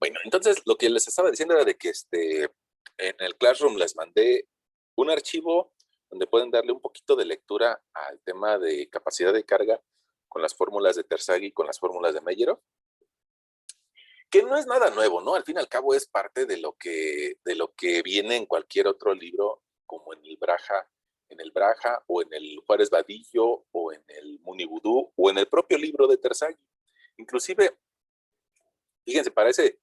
Bueno, entonces lo que les estaba diciendo era de que en el Classroom les mandé un archivo donde pueden darle un poquito de lectura al tema de capacidad de carga con las fórmulas de Terzaghi y con las fórmulas de Meyerov, que no es nada nuevo, ¿no? Al fin y al cabo es parte de lo que viene en cualquier otro libro, como en el Braja, o en el Juárez Vadillo, o en el Munibudú, o en el propio libro de Terzaghi. Inclusive, fíjense, parece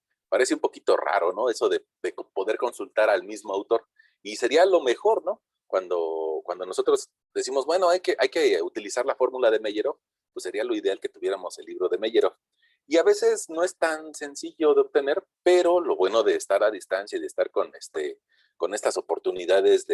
un poquito raro, ¿no? Eso de poder consultar al mismo autor. Y sería lo mejor, ¿no? Cuando nosotros decimos, bueno, hay que utilizar la fórmula de Meyerov, pues sería lo ideal que tuviéramos el libro de Meyerov. Y a veces no es tan sencillo de obtener, pero lo bueno de estar a distancia y de estar con estas oportunidades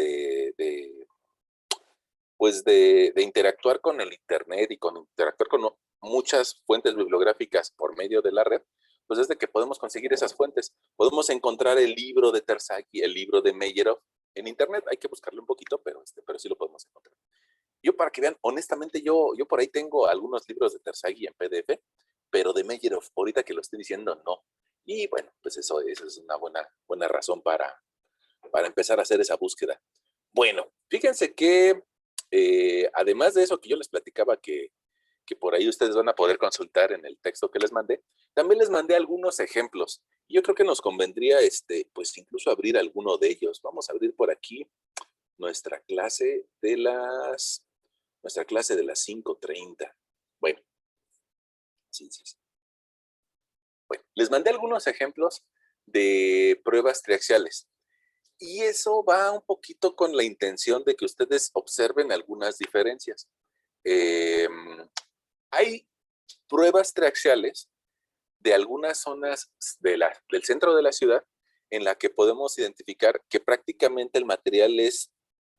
pues de interactuar con el Internet y con interactuar con muchas fuentes bibliográficas por medio de la red, pues es de que podemos conseguir esas fuentes. Podemos encontrar el libro de Terzaghi, el libro de Meyerov en Internet. Hay que buscarlo un poquito, pero sí lo podemos encontrar. Yo, para que vean, honestamente, yo por ahí tengo algunos libros de Terzaghi en PDF, pero de Meyerov, ahorita que lo estoy diciendo, no. Y bueno, pues eso es una buena razón para empezar a hacer esa búsqueda. Bueno, fíjense que además de eso que yo les platicaba que por ahí ustedes van a poder consultar en el texto que les mandé, también les mandé algunos ejemplos. Yo creo que nos convendría, pues incluso abrir alguno de ellos. Vamos a abrir por aquí nuestra clase nuestra clase de las 5:30. Bueno, sí. Bueno, les mandé algunos ejemplos de pruebas triaxiales. Y eso va un poquito con la intención de que ustedes observen algunas diferencias. Eh, Hay pruebas triaxiales de algunas zonas del centro de la ciudad en la que podemos identificar que prácticamente el material es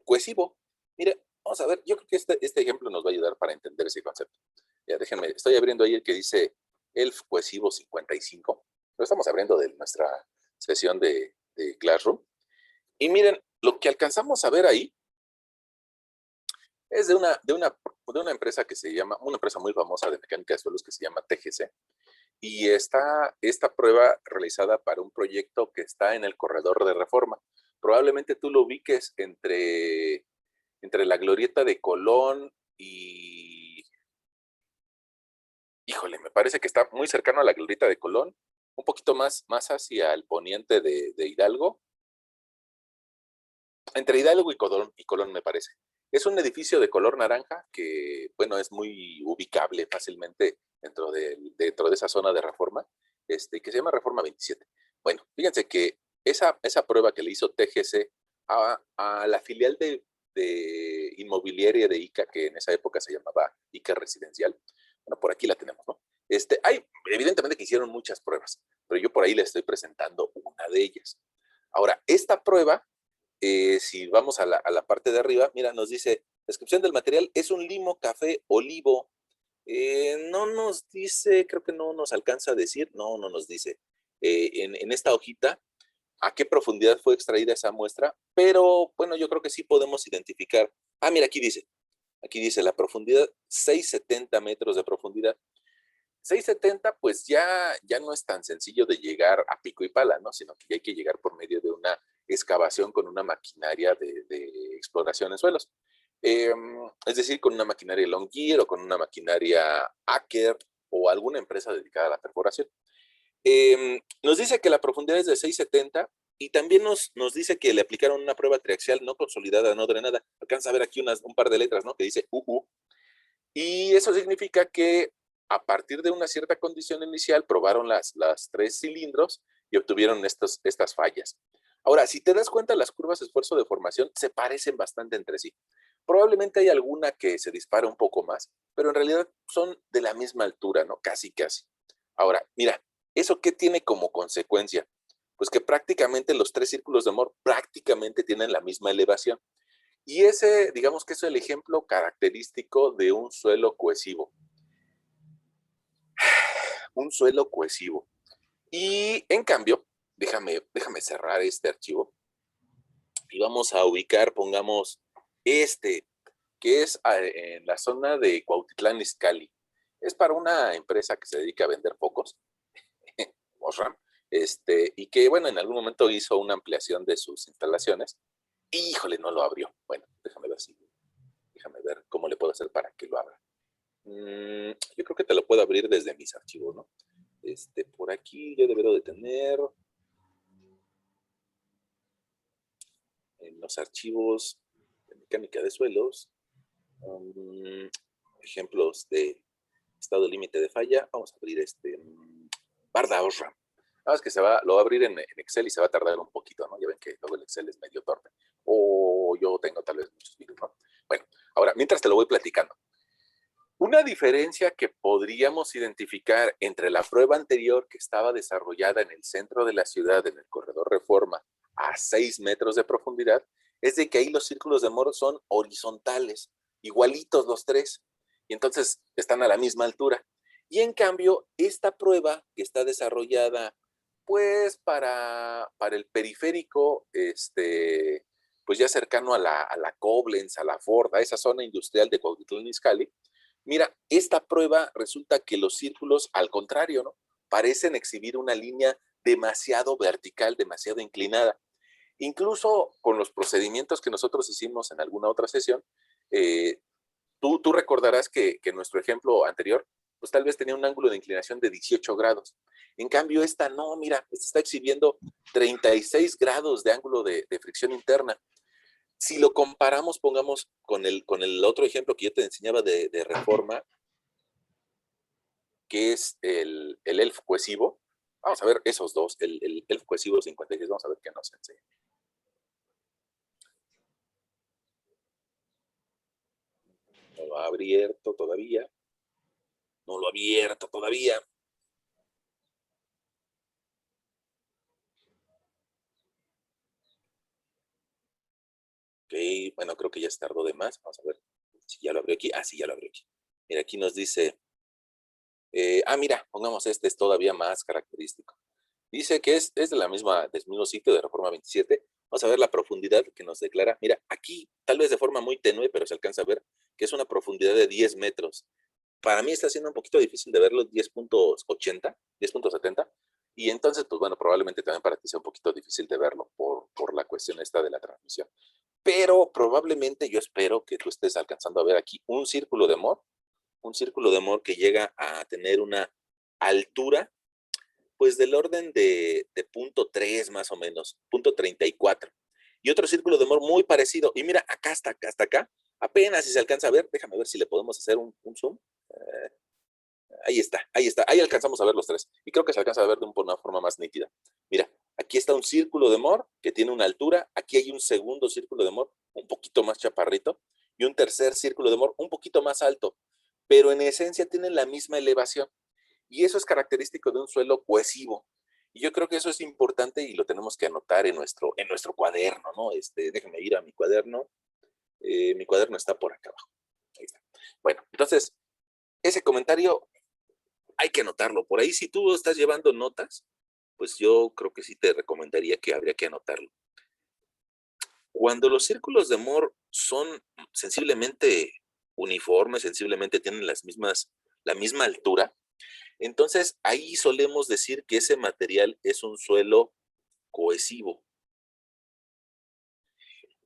cohesivo. Mire, vamos a ver, yo creo que este ejemplo nos va a ayudar para entender ese concepto. Ya déjenme, estoy abriendo ahí el que dice ELF cohesivo 55. Lo estamos abriendo de nuestra sesión de Classroom. Y miren, lo que alcanzamos a ver ahí es de una empresa que se llama, una empresa muy famosa de mecánica de suelos que se llama TGC. Y está esta prueba realizada para un proyecto que está en el corredor de Reforma. Probablemente tú lo ubiques entre la glorieta de Colón y... Híjole, me parece que está muy cercano a la glorieta de Colón, un poquito más hacia el poniente de Hidalgo, entre Hidalgo y Colón, me parece. Es un edificio de color naranja que, bueno, es muy ubicable fácilmente dentro de esa zona de Reforma, que se llama Reforma 27. Bueno, fíjense que esa prueba que le hizo TGC a la filial de inmobiliaria de ICA, que en esa época se llamaba ICA Residencial, bueno, por aquí la tenemos, ¿no? Evidentemente que hicieron muchas pruebas, pero yo por ahí les estoy presentando una de ellas. Ahora, esta prueba si vamos a la parte de arriba, mira, nos dice, descripción del material, es un limo café olivo. No nos dice, creo que no nos alcanza a decir, no nos dice en esta hojita a qué profundidad fue extraída esa muestra, pero bueno, yo creo que sí podemos identificar. Ah, mira, aquí dice la profundidad, 670 metros de profundidad. 670, pues ya no es tan sencillo de llegar a pico y pala, ¿no? Sino que ya hay que llegar por medio de una excavación con una maquinaria de exploración en suelos. Es decir, con una maquinaria Longyear o con una maquinaria Aker o alguna empresa dedicada a la perforación. Nos dice que la profundidad es de 670 y también nos dice que le aplicaron una prueba triaxial no consolidada, no drenada. Alcanza a ver aquí un par de letras, ¿no? Que dice UU. Y eso significa que a partir de una cierta condición inicial probaron las tres cilindros y obtuvieron estas fallas. Ahora, si te das cuenta, las curvas de esfuerzo de formación se parecen bastante entre sí. Probablemente hay alguna que se dispara un poco más, pero en realidad son de la misma altura, ¿no? Casi. Ahora, mira, ¿eso qué tiene como consecuencia? Pues que prácticamente los tres círculos de Moore prácticamente tienen la misma elevación. Y ese, digamos que es el ejemplo característico de un suelo cohesivo. Un suelo cohesivo. Y en cambio, déjame cerrar este archivo y vamos a ubicar, pongamos que es en la zona de Cuautitlán Izcalli. Es para una empresa que se dedica a vender focos, Osram, y que, bueno, en algún momento hizo una ampliación de sus instalaciones. Y, híjole, no lo abrió. Bueno, déjame ver cómo le puedo hacer para que lo abra. Yo creo que te lo puedo abrir desde mis archivos, ¿no? Por aquí yo debería de tener en los archivos de mecánica de suelos, ejemplos de estado límite de falla. Vamos a abrir Barda Osram. Nada más que lo va a abrir en Excel y se va a tardar un poquito, ¿no? Ya ven que luego el Excel es medio torpe. O yo tengo tal vez muchos virus, ¿no? Bueno, ahora, mientras te lo voy platicando. Una diferencia que podríamos identificar entre la prueba anterior que estaba desarrollada en el centro de la ciudad, en el corredor Reforma, a 6 metros de profundidad, es de que ahí los círculos de Moore son horizontales, igualitos los tres, y entonces están a la misma altura. Y en cambio, esta prueba que está desarrollada, pues para el periférico, pues ya cercano a la Koblenz, a la Ford, a esa zona industrial de Cuautitlán Izcalli, mira, esta prueba resulta que los círculos, al contrario, ¿no? Parecen exhibir una línea demasiado vertical, demasiado inclinada. Incluso con los procedimientos que nosotros hicimos en alguna otra sesión, eh, tú recordarás que nuestro ejemplo anterior, pues tal vez tenía un ángulo de inclinación de 18 grados. En cambio, esta no, mira, esta está exhibiendo 36 grados de ángulo de fricción interna. Si lo comparamos, pongamos con el otro ejemplo que yo te enseñaba de Reforma, que es el ELF cohesivo. Vamos a ver esos dos, el ELF cohesivo 56, vamos a ver qué nos enseña. No lo ha abierto todavía. No lo ha abierto todavía. Ok, bueno, creo que ya se tardó de más. Vamos a ver si ya lo abrió aquí. Ah, sí, ya lo abrió aquí. Mira, aquí nos dice, mira, pongamos es todavía más característico. Dice que es del mismo sitio de Reforma 27. Vamos a ver la profundidad que nos declara. Mira, aquí, tal vez de forma muy tenue, pero se alcanza a ver que es una profundidad de 10 metros. Para mí está siendo un poquito difícil de verlo, 10.80, 10.70. Y entonces, pues bueno, probablemente también para ti sea un poquito difícil de verlo por la cuestión esta de la transmisión. Pero probablemente yo espero que tú estés alcanzando a ver aquí un círculo de Moore que llega a tener una altura pues del orden de punto 3 más o menos, punto 34. Y otro círculo de Moore muy parecido. Y mira, acá hasta acá, apenas si se alcanza a ver, déjame ver si le podemos hacer un zoom. Ahí está, ahí alcanzamos a ver los tres. Y creo que se alcanza a ver de una forma más nítida. Mira, aquí está un círculo de Moore que tiene una altura, aquí hay un segundo círculo de Moore un poquito más chaparrito y un tercer círculo de Moore un poquito más alto, pero en esencia tienen la misma elevación. Y eso es característico de un suelo cohesivo. Y yo creo que eso es importante y lo tenemos que anotar en nuestro cuaderno, ¿no? Déjenme ir a mi cuaderno. Mi cuaderno está por acá abajo. Ahí está. Bueno, entonces, ese comentario hay que anotarlo. Por ahí, si tú estás llevando notas, pues yo creo que sí te recomendaría que habría que anotarlo. Cuando los círculos de Moore son sensiblemente uniformes, sensiblemente tienen la misma altura, entonces ahí solemos decir que ese material es un suelo cohesivo.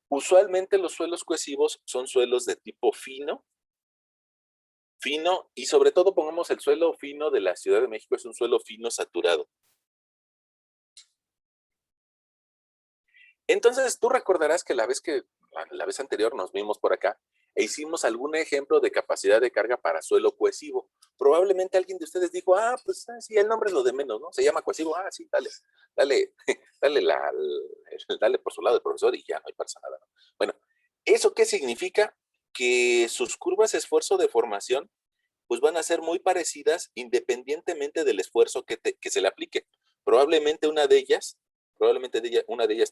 Usualmente los suelos cohesivos son suelos de tipo fino, y sobre todo pongamos el suelo fino de la Ciudad de México, es un suelo fino saturado. Entonces, tú recordarás que la vez anterior nos vimos por acá e hicimos algún ejemplo de capacidad de carga para suelo cohesivo. Probablemente alguien de ustedes dijo, pues sí, el nombre es lo de menos, ¿no? Se llama cohesivo, sí, dale, dale por su lado el profesor y ya no hay pasa nada, ¿no? Bueno, ¿eso qué significa? Que sus curvas de esfuerzo de formación pues van a ser muy parecidas independientemente del esfuerzo que se le aplique. Probablemente una de ellas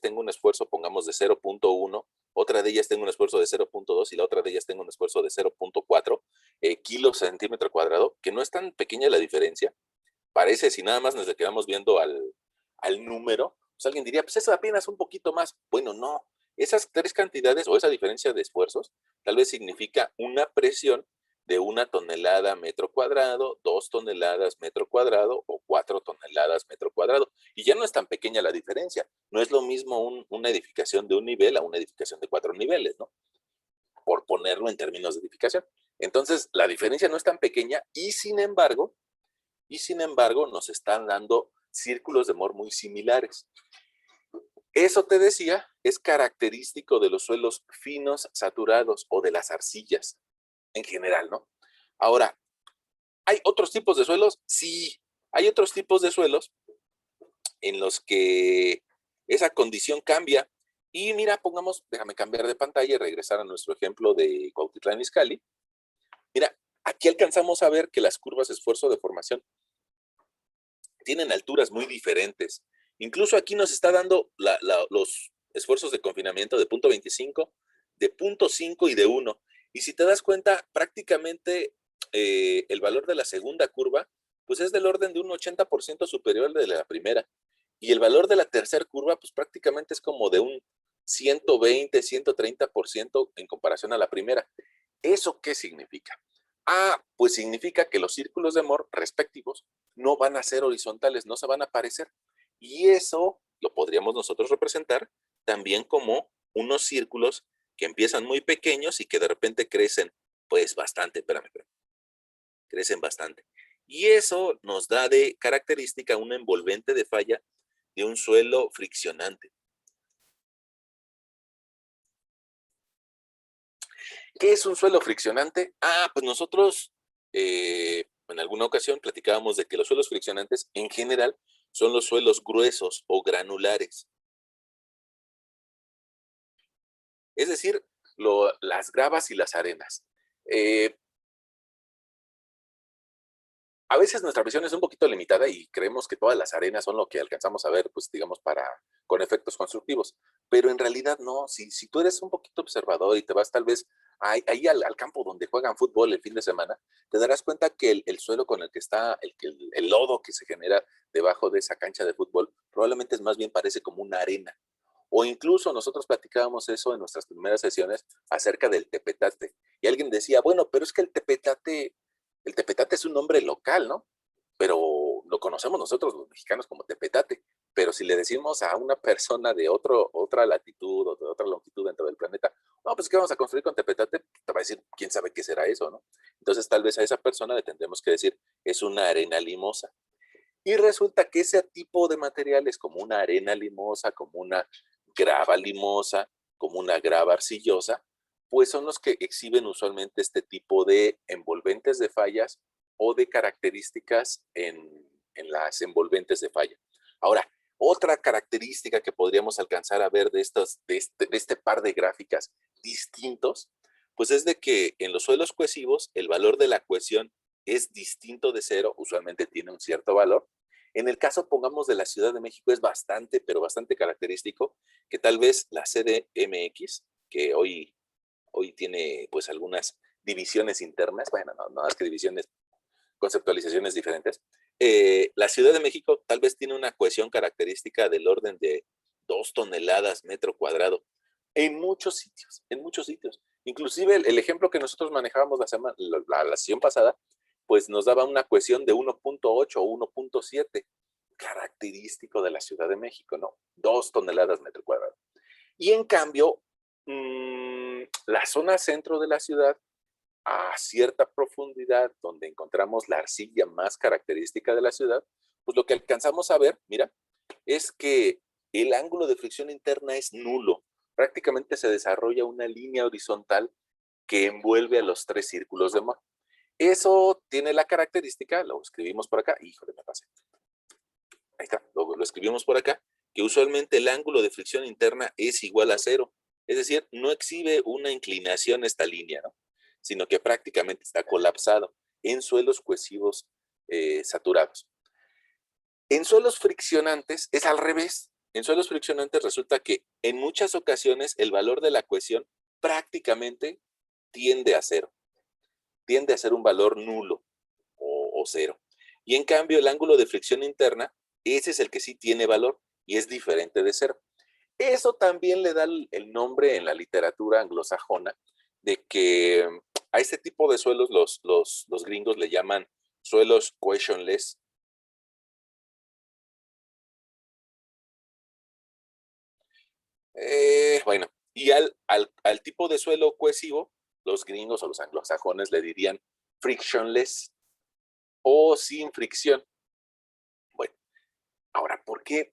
tenga un esfuerzo, pongamos, de 0.1, otra de ellas tenga un esfuerzo de 0.2 y la otra de ellas tenga un esfuerzo de 0.4 kilos centímetro cuadrado, que no es tan pequeña la diferencia. Parece, si nada más nos quedamos viendo al número, pues alguien diría, pues eso apenas un poquito más. Bueno, no. Esas tres cantidades o esa diferencia de esfuerzos tal vez significa una presión de 1 tonelada metro cuadrado, 2 toneladas metro cuadrado o 4 toneladas metro cuadrado. Y ya no es tan pequeña la diferencia. No es lo mismo una edificación de un nivel a una edificación de 4 niveles, ¿no? Por ponerlo en términos de edificación. Entonces, la diferencia no es tan pequeña y sin embargo nos están dando círculos de Moore muy similares. Eso te decía, es característico de los suelos finos, saturados o de las arcillas en general, ¿no? Ahora, ¿hay otros tipos de suelos? Sí, hay otros tipos de suelos en los que esa condición cambia. Y mira, pongamos, déjame cambiar de pantalla y regresar a nuestro ejemplo de Cuautitlán Izcalli. Mira, aquí alcanzamos a ver que las curvas de esfuerzo de formación tienen alturas muy diferentes. Incluso aquí nos está dando los esfuerzos de confinamiento de 0.25, de 0.5 y de 1. Y si te das cuenta, prácticamente el valor de la segunda curva, pues es del orden de un 80% superior al de la primera. Y el valor de la tercera curva, pues prácticamente es como de un 120, 130% en comparación a la primera. ¿Eso qué significa? Ah, pues significa que los círculos de Moore respectivos no van a ser horizontales, no se van a parecer. Y eso lo podríamos nosotros representar también como unos círculos que empiezan muy pequeños y que de repente crecen, pues bastante, espérame, crecen bastante. Y eso nos da de característica una envolvente de falla de un suelo friccionante. ¿Qué es un suelo friccionante? Ah, pues nosotros en alguna ocasión platicábamos de que los suelos friccionantes en general son los suelos gruesos o granulares. Es decir, las gravas y las arenas. Eh, a veces nuestra visión es un poquito limitada y creemos que todas las arenas son lo que alcanzamos a ver, pues digamos, con efectos constructivos. Pero en realidad no, si tú eres un poquito observador y te vas tal vez ahí al campo donde juegan fútbol el fin de semana, te darás cuenta que el suelo con el que está, el lodo que se genera debajo de esa cancha de fútbol, probablemente es más bien parece como una arena. O incluso nosotros platicábamos eso en nuestras primeras sesiones acerca del tepetate. Y alguien decía, bueno, pero es que el tepetate es un nombre local, ¿no? Pero lo conocemos nosotros los mexicanos como tepetate. Pero si le decimos a una persona de otra latitud o de otra longitud dentro del planeta, no, pues ¿qué vamos a construir con tepetate? Te va a decir, ¿quién sabe qué será eso, no? Entonces tal vez a esa persona le tendremos que decir, es una arena limosa. Y resulta que ese tipo de materiales como una arena limosa, como una grava limosa, como una grava arcillosa, pues son los que exhiben usualmente este tipo de envolventes de fallas o de características en las envolventes de falla. Ahora, otra característica que podríamos alcanzar a ver de este par de gráficas distintos, pues es de que en los suelos cohesivos el valor de la cohesión es distinto de cero, usualmente tiene un cierto valor. En el caso, pongamos, de la Ciudad de México, es bastante, pero bastante característico que tal vez la CDMX, que hoy tiene pues algunas divisiones internas, bueno, no más que divisiones, conceptualizaciones diferentes, la Ciudad de México tal vez tiene una cohesión característica del orden de 2 toneladas metro cuadrado en muchos sitios, en muchos sitios. Inclusive el ejemplo que nosotros manejábamos la sesión pasada, pues nos daba una cohesión de 1.8 o 1.7, característico de la Ciudad de México, ¿no? 2 toneladas metro cuadrado. Y en cambio, la zona centro de la ciudad, a cierta profundidad, donde encontramos la arcilla más característica de la ciudad, pues lo que alcanzamos a ver, mira, es que el ángulo de fricción interna es nulo. Prácticamente se desarrolla una línea horizontal que envuelve a los 3 círculos de Moore. Eso tiene la característica, lo escribimos por acá, híjole, me pasé. Ahí está, lo escribimos por acá, que usualmente el ángulo de fricción interna es igual a 0. Es decir, no exhibe una inclinación esta línea, ¿no? Sino que prácticamente está colapsado en suelos cohesivos saturados. En suelos friccionantes es al revés. En suelos friccionantes resulta que en muchas ocasiones el valor de la cohesión prácticamente tiende a 0. Tiende a ser un valor nulo o 0. Y en cambio el ángulo de fricción interna, ese es el que sí tiene valor y es diferente de 0. Eso también le da el nombre en la literatura anglosajona de que a este tipo de suelos los gringos le llaman suelos cohesionless Bueno, y al tipo de suelo cohesivo, los gringos o los anglosajones le dirían frictionless o sin fricción. Bueno, ahora, ¿por qué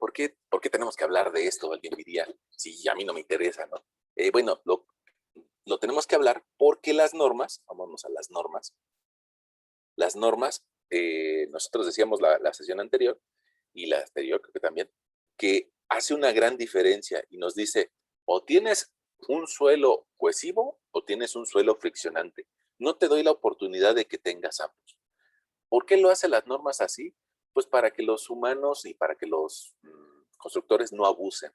tenemos que hablar de esto? Alguien diría, si a mí no me interesa, ¿no? Bueno, lo tenemos que hablar porque las normas, vámonos a las normas, nosotros decíamos la sesión anterior y la anterior creo que también, que hace una gran diferencia y nos dice, o tienes un suelo cohesivo o tienes un suelo friccionante. No te doy la oportunidad de que tengas ambos. ¿Por qué lo hacen las normas así? Pues para que los humanos y para que los constructores no abusen.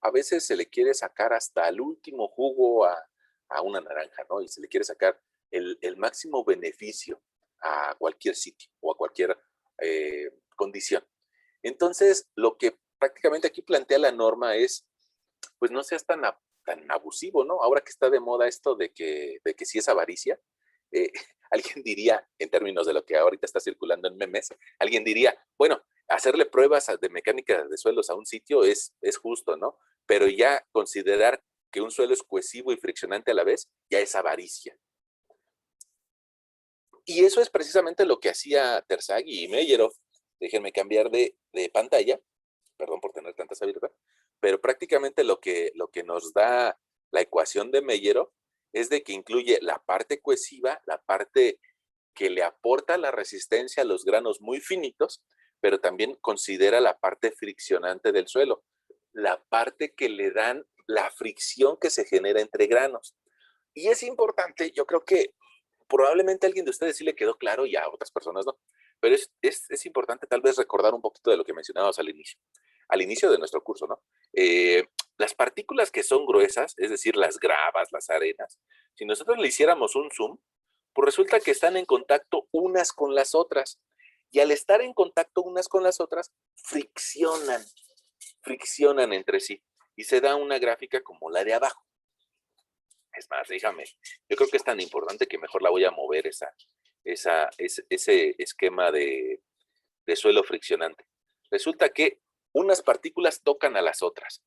A veces se le quiere sacar hasta el último jugo a una naranja, ¿no? Y se le quiere sacar el máximo beneficio a cualquier sitio o a cualquier condición. Entonces, lo que prácticamente aquí plantea la norma es, pues no seas tan abusivo, ¿no? Ahora que está de moda esto de que sí es avaricia, eh, alguien diría, en términos de lo que ahorita está circulando en memes, alguien diría, bueno, hacerle pruebas de mecánica de suelos a un sitio es justo, ¿no? Pero ya considerar que un suelo es cohesivo y friccionante a la vez, ya es avaricia. Y eso es precisamente lo que hacía Terzaghi y Meyerhoff. Déjenme cambiar de pantalla, perdón por tener tantas abiertas, pero prácticamente lo que nos da la ecuación de Meyerhoff es de que incluye la parte cohesiva, la parte que le aporta la resistencia a los granos muy finitos, pero también considera la parte friccionante del suelo, la parte que le dan la fricción que se genera entre granos. Y es importante, yo creo que probablemente a alguien de ustedes sí le quedó claro y a otras personas no, pero es importante tal vez recordar un poquito de lo que mencionábamos al inicio de nuestro curso, ¿no? Las partículas que son gruesas, es decir, las gravas, las arenas, si nosotros le hiciéramos un zoom, pues resulta que están en contacto unas con las otras. Y al estar en contacto unas con las otras, friccionan entre sí. Y se da una gráfica como la de abajo. Es más, déjame, yo creo que es tan importante que mejor la voy a mover ese esquema de suelo friccionante. Resulta que unas partículas tocan a las otras.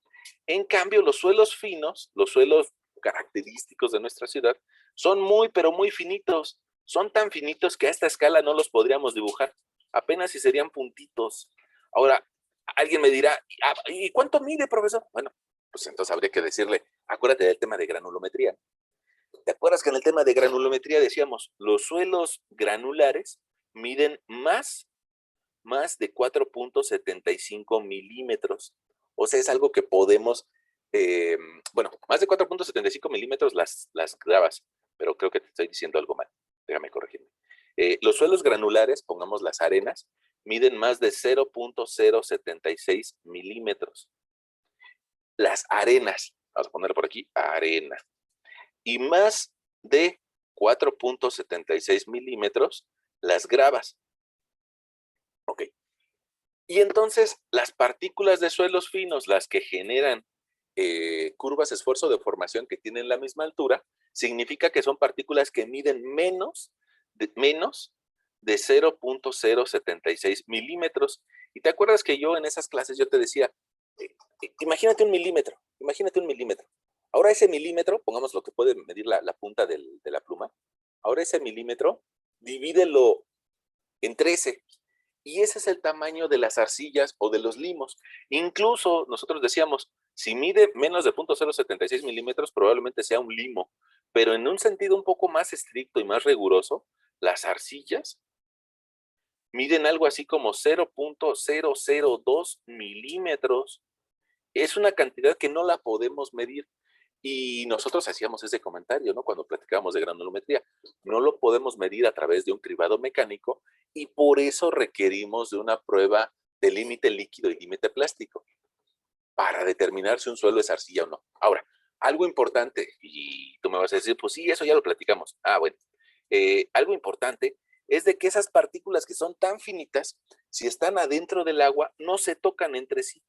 En cambio, los suelos finos, los suelos característicos de nuestra ciudad, son muy, pero muy finitos. Son tan finitos que a esta escala no los podríamos dibujar. Apenas si serían puntitos. Ahora, alguien me dirá, ¿y cuánto mide, profesor? Bueno, pues entonces habría que decirle, acuérdate del tema de granulometría. ¿Te acuerdas que en el tema de granulometría decíamos, los suelos granulares miden más de 4.75 milímetros? O sea, es algo que podemos, bueno, más de 4.75 milímetros las gravas, pero creo que te estoy diciendo algo mal. Déjame corregirme. Los suelos granulares, pongamos las arenas, miden más de 0.076 milímetros. Las arenas, vamos a ponerlo por aquí, arena. Y más de 4.76 milímetros las gravas. Ok. Y entonces las partículas de suelos finos, las que generan curvas de esfuerzo de formación que tienen la misma altura, significa que son partículas que miden menos de 0.076 milímetros. Y te acuerdas que yo en esas clases yo te decía, imagínate un milímetro, imagínate un milímetro. Ahora ese milímetro, pongamos lo que puede medir la punta de la pluma, ahora ese milímetro, divídelo en 13. Y ese es el tamaño de las arcillas o de los limos. Incluso nosotros decíamos, si mide menos de 0.076 milímetros, probablemente sea un limo. Pero en un sentido un poco más estricto y más riguroso, las arcillas miden algo así como 0.002 milímetros. Es una cantidad que no la podemos medir. Y nosotros hacíamos ese comentario, ¿no? Cuando platicábamos de granulometría. No lo podemos medir a través de un cribado mecánico y por eso requerimos de una prueba de límite líquido y límite plástico para determinar si un suelo es arcilla o no. Ahora, algo importante, y tú me vas a decir, pues sí, eso ya lo platicamos. Bueno, algo importante es de que esas partículas que son tan finitas, si están adentro del agua, no se tocan entre sí,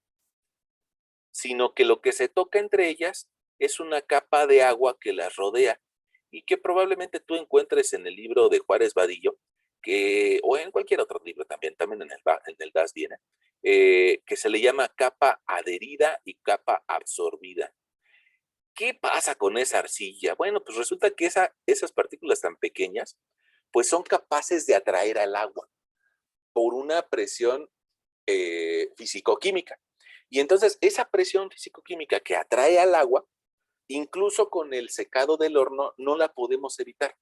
sino que lo que se toca entre ellas es una capa de agua que las rodea y que probablemente tú encuentres en el libro de Juárez Vadillo, o en cualquier otro libro también en el DAS viene, que se le llama capa adherida y capa absorbida. ¿Qué pasa con esa arcilla? Bueno, pues resulta que esas partículas tan pequeñas, pues son capaces de atraer al agua por una presión físico-química. Y entonces esa presión físico-química que atrae al agua, incluso con el secado del horno, no la podemos evitar,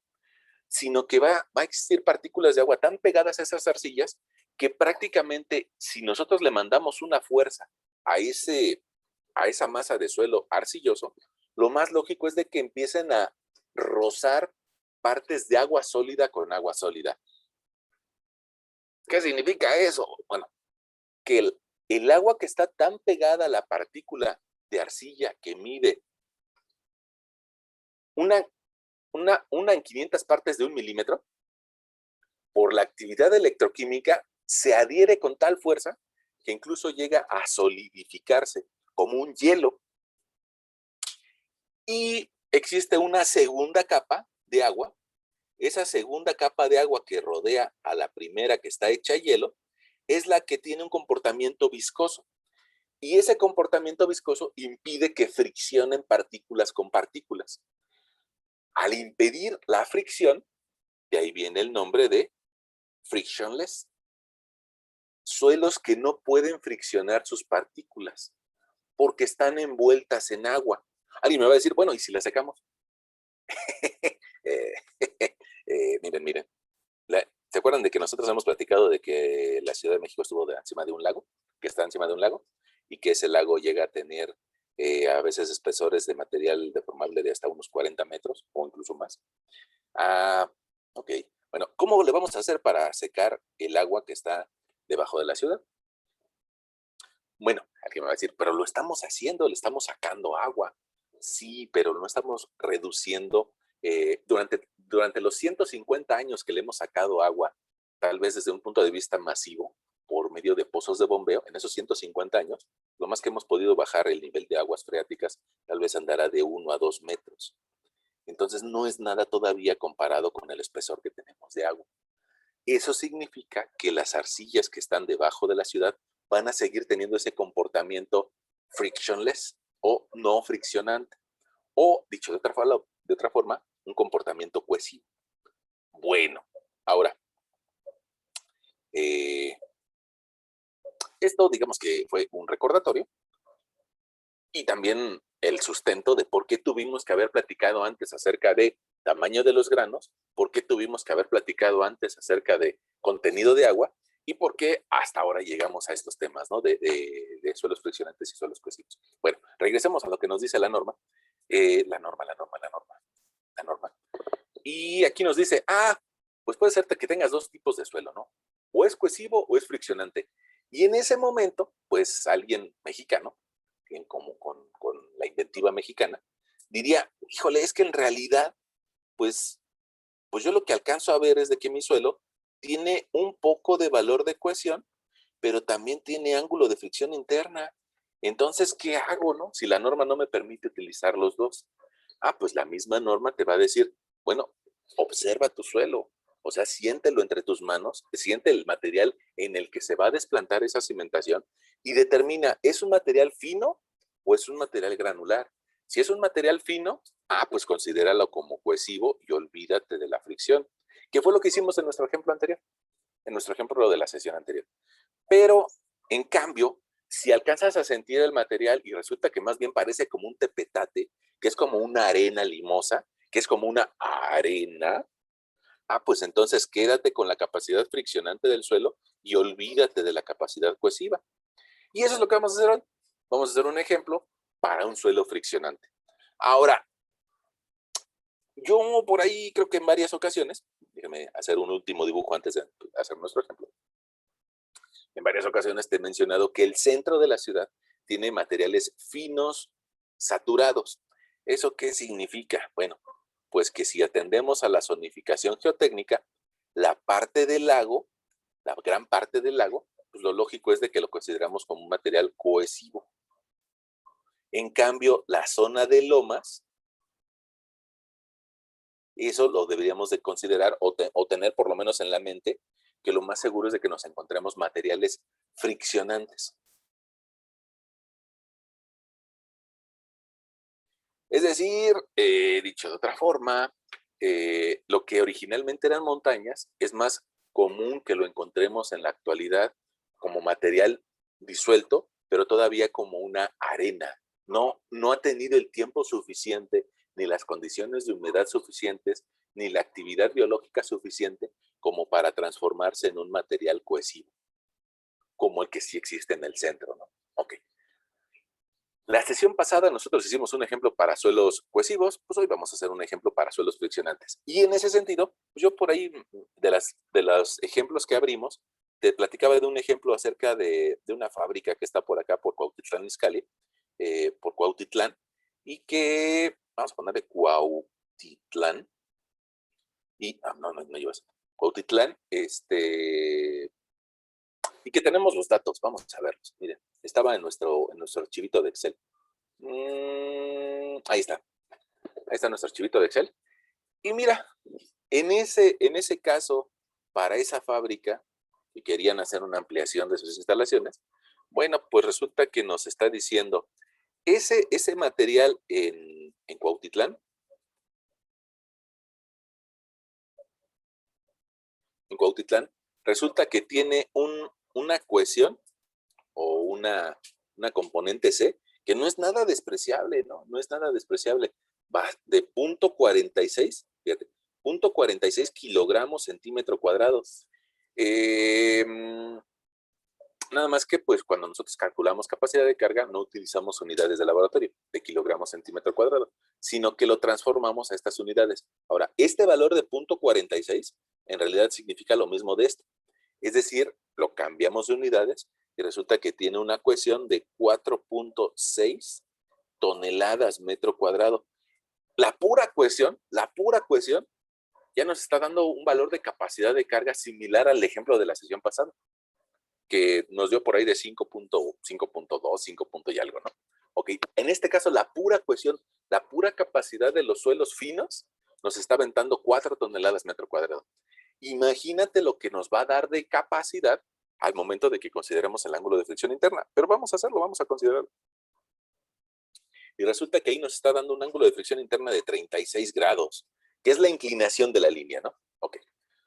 sino que va a existir partículas de agua tan pegadas a esas arcillas que prácticamente si nosotros le mandamos una fuerza a, a esa masa de suelo arcilloso, lo más lógico es de que empiecen a rozar partes de agua sólida con agua sólida. ¿Qué significa eso? Bueno, que el agua que está tan pegada a la partícula de arcilla que mide una, una en 500 partes de un milímetro, por la actividad electroquímica, se adhiere con tal fuerza que incluso llega a solidificarse como un hielo. Y existe una segunda capa de agua. Esa segunda capa de agua que rodea a la primera que está hecha hielo es la que tiene un comportamiento viscoso. Y ese comportamiento viscoso impide que friccionen partículas con partículas. Al impedir la fricción, de ahí viene el nombre de frictionless, suelos que no pueden friccionar sus partículas porque están envueltas en agua. Alguien me va a decir, bueno, ¿y si las secamos? eh, miren. ¿Se acuerdan de que nosotros hemos platicado de que la Ciudad de México estuvo encima de un lago? Que está encima de un lago y que ese lago llega a tener a veces espesores de material deformable de hasta unos 40 metros o incluso más. Ah, ok. Bueno, ¿cómo le vamos a hacer para secar el agua que está debajo de la ciudad? Bueno, alguien me va a decir, pero lo estamos haciendo, le estamos sacando agua. Sí, pero no estamos reduciendo. Durante los 150 años que le hemos sacado agua, tal vez desde un punto de vista masivo, por medio de pozos de bombeo, en esos 150 años, lo más que hemos podido bajar el nivel de aguas freáticas tal vez andará de 1 a 2 metros. Entonces no es nada todavía comparado con el espesor que tenemos de agua. Eso significa que las arcillas que están debajo de la ciudad van a seguir teniendo ese comportamiento frictionless o no friccionante. O, dicho de otra forma, un comportamiento cohesivo. Bueno, ahora, esto digamos que fue un recordatorio y también el sustento de por qué tuvimos que haber platicado antes acerca de tamaño de los granos, por qué tuvimos que haber platicado antes acerca de contenido de agua y por qué hasta ahora llegamos a estos temas, ¿no? De suelos friccionantes y suelos cohesivos. Bueno, regresemos a lo que nos dice la norma. La norma. Y aquí nos dice, pues puede ser que tengas dos tipos de suelo, ¿no? O es cohesivo o es friccionante. Y en ese momento, pues alguien mexicano, como con la inventiva mexicana, diría, híjole, es que en realidad, pues yo lo que alcanzo a ver es de que mi suelo tiene un poco de valor de cohesión, pero también tiene ángulo de fricción interna. Entonces, ¿qué hago, no? Si la norma no me permite utilizar los dos. Pues la misma norma te va a decir, bueno, observa tu suelo, o sea, siéntelo entre tus manos, siente el material en el que se va a desplantar esa cimentación y determina, ¿es un material fino o es un material granular? Si es un material fino, pues considéralo como cohesivo y olvídate de la fricción, que fue lo que hicimos en nuestro ejemplo anterior, en nuestro ejemplo de la sesión anterior. Pero, en cambio, si alcanzas a sentir el material y resulta que más bien parece como un tepetate, que es como una arena limosa, que es como una arena, pues entonces quédate con la capacidad friccionante del suelo y olvídate de la capacidad cohesiva. Y eso es lo que vamos a hacer hoy. Vamos a hacer un ejemplo para un suelo friccionante. Ahora, yo por ahí creo que en varias ocasiones, déjame hacer un último dibujo antes de hacer nuestro ejemplo. En varias ocasiones te he mencionado que el centro de la ciudad tiene materiales finos, saturados. ¿Eso qué significa? Bueno, pues que si atendemos a la zonificación geotécnica, la parte del lago, la gran parte del lago, pues lo lógico es de que lo consideramos como un material cohesivo. En cambio, la zona de lomas, eso lo deberíamos de considerar o tener por lo menos en la mente, que lo más seguro es de que nos encontremos materiales friccionantes. Es decir, dicho de otra forma, lo que originalmente eran montañas es más común que lo encontremos en la actualidad como material disuelto, pero todavía como una arena. No ha tenido el tiempo suficiente, ni las condiciones de humedad suficientes, ni la actividad biológica suficiente como para transformarse en un material cohesivo, como el que sí existe en el centro, ¿no? Ok. La sesión pasada nosotros hicimos un ejemplo para suelos cohesivos, pues hoy vamos a hacer un ejemplo para suelos friccionantes. Y en ese sentido, pues yo por ahí, de los ejemplos que abrimos, te platicaba de un ejemplo acerca de una fábrica que está por acá, por Cuautitlán Izcalli, por Cuautitlán, y que, vamos a ponerle Cuautitlán, y, no llevas, Cuautitlán, y que tenemos los datos, vamos a verlos. Miren, estaba en nuestro archivito de Excel. Ahí está nuestro archivito de Excel. Y mira, en ese caso, para esa fábrica, que querían hacer una ampliación de sus instalaciones, bueno, pues resulta que nos está diciendo, ese material en Cuautitlán, resulta que tiene una cohesión o una componente C que no es nada despreciable, ¿no? No es nada despreciable. Va de 0.46, fíjate, 0.46 kilogramos centímetro cuadrado. Eh, Nada más que, pues, cuando nosotros calculamos capacidad de carga, no utilizamos unidades de laboratorio de kilogramos centímetro cuadrado, sino que lo transformamos a estas unidades. Ahora, este valor de 0.46 en realidad significa lo mismo de esto. Es decir, lo cambiamos de unidades y resulta que tiene una cohesión de 4.6 toneladas metro cuadrado. La pura cohesión, ya nos está dando un valor de capacidad de carga similar al ejemplo de la sesión pasada, que nos dio por ahí de 5.2, 5 y algo, ¿no? Ok, en este caso la pura cohesión, la pura capacidad de los suelos finos nos está aventando 4 toneladas metro cuadrado. Imagínate lo que nos va a dar de capacidad al momento de que consideremos el ángulo de fricción interna. Pero vamos a hacerlo, vamos a considerarlo. Y resulta que ahí nos está dando un ángulo de fricción interna de 36 grados, que es la inclinación de la línea, ¿no? Ok.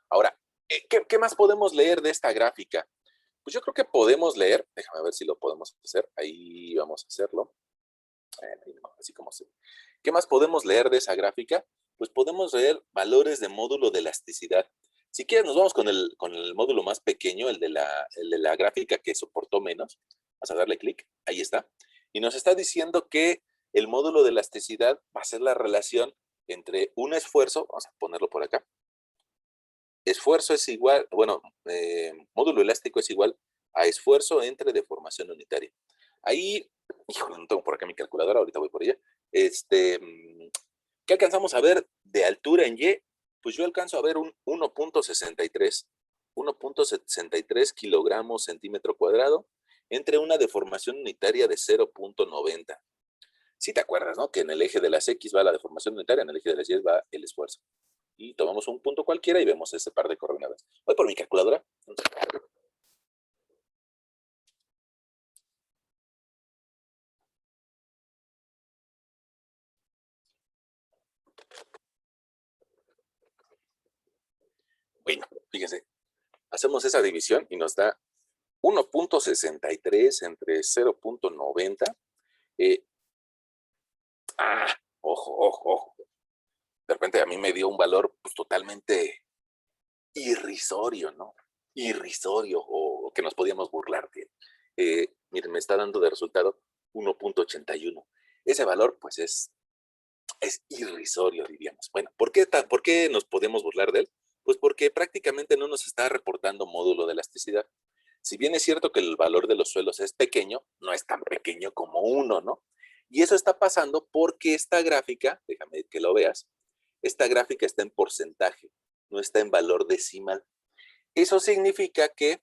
Ahora, ¿qué más podemos leer de esta gráfica? Pues yo creo que podemos leer, déjame ver si lo podemos hacer, ahí vamos a hacerlo. Así como se. ¿Qué más podemos leer de esa gráfica? Pues podemos leer valores de módulo de elasticidad. Si quieres, nos vamos con el módulo más pequeño, el de la gráfica que soportó menos. Vas a darle clic, ahí está. Y nos está diciendo que el módulo de elasticidad va a ser la relación entre un esfuerzo, vamos a ponerlo por acá. Esfuerzo es igual, bueno, módulo elástico es igual a esfuerzo entre deformación unitaria. Ahí, híjole, no tengo por acá mi calculadora, ahorita voy por ella. ¿Qué alcanzamos a ver de altura en Y? Pues yo alcanzo a ver un 1.63 kilogramos centímetro cuadrado entre una deformación unitaria de 0.90. Si te acuerdas, ¿no? Que en el eje de las X va la deformación unitaria, en el eje de las Y va el esfuerzo. Y tomamos un punto cualquiera y vemos ese par de coordenadas. Voy por mi calculadora. Bueno, fíjense, hacemos esa división y nos da 1.63 entre 0.90. Ojo. De repente a mí me dio un valor pues, totalmente irrisorio, ¿no? Irrisorio, o que nos podíamos burlar de él. Miren, me está dando de resultado 1.81. Ese valor, pues, es irrisorio, diríamos. Bueno, ¿por qué nos podemos burlar de él? Pues porque prácticamente no nos está reportando módulo de elasticidad. Si bien es cierto que el valor de los suelos es pequeño, no es tan pequeño como 1, ¿no? Y eso está pasando porque esta gráfica, déjame que lo veas, esta gráfica está en porcentaje, no está en valor decimal. Eso significa que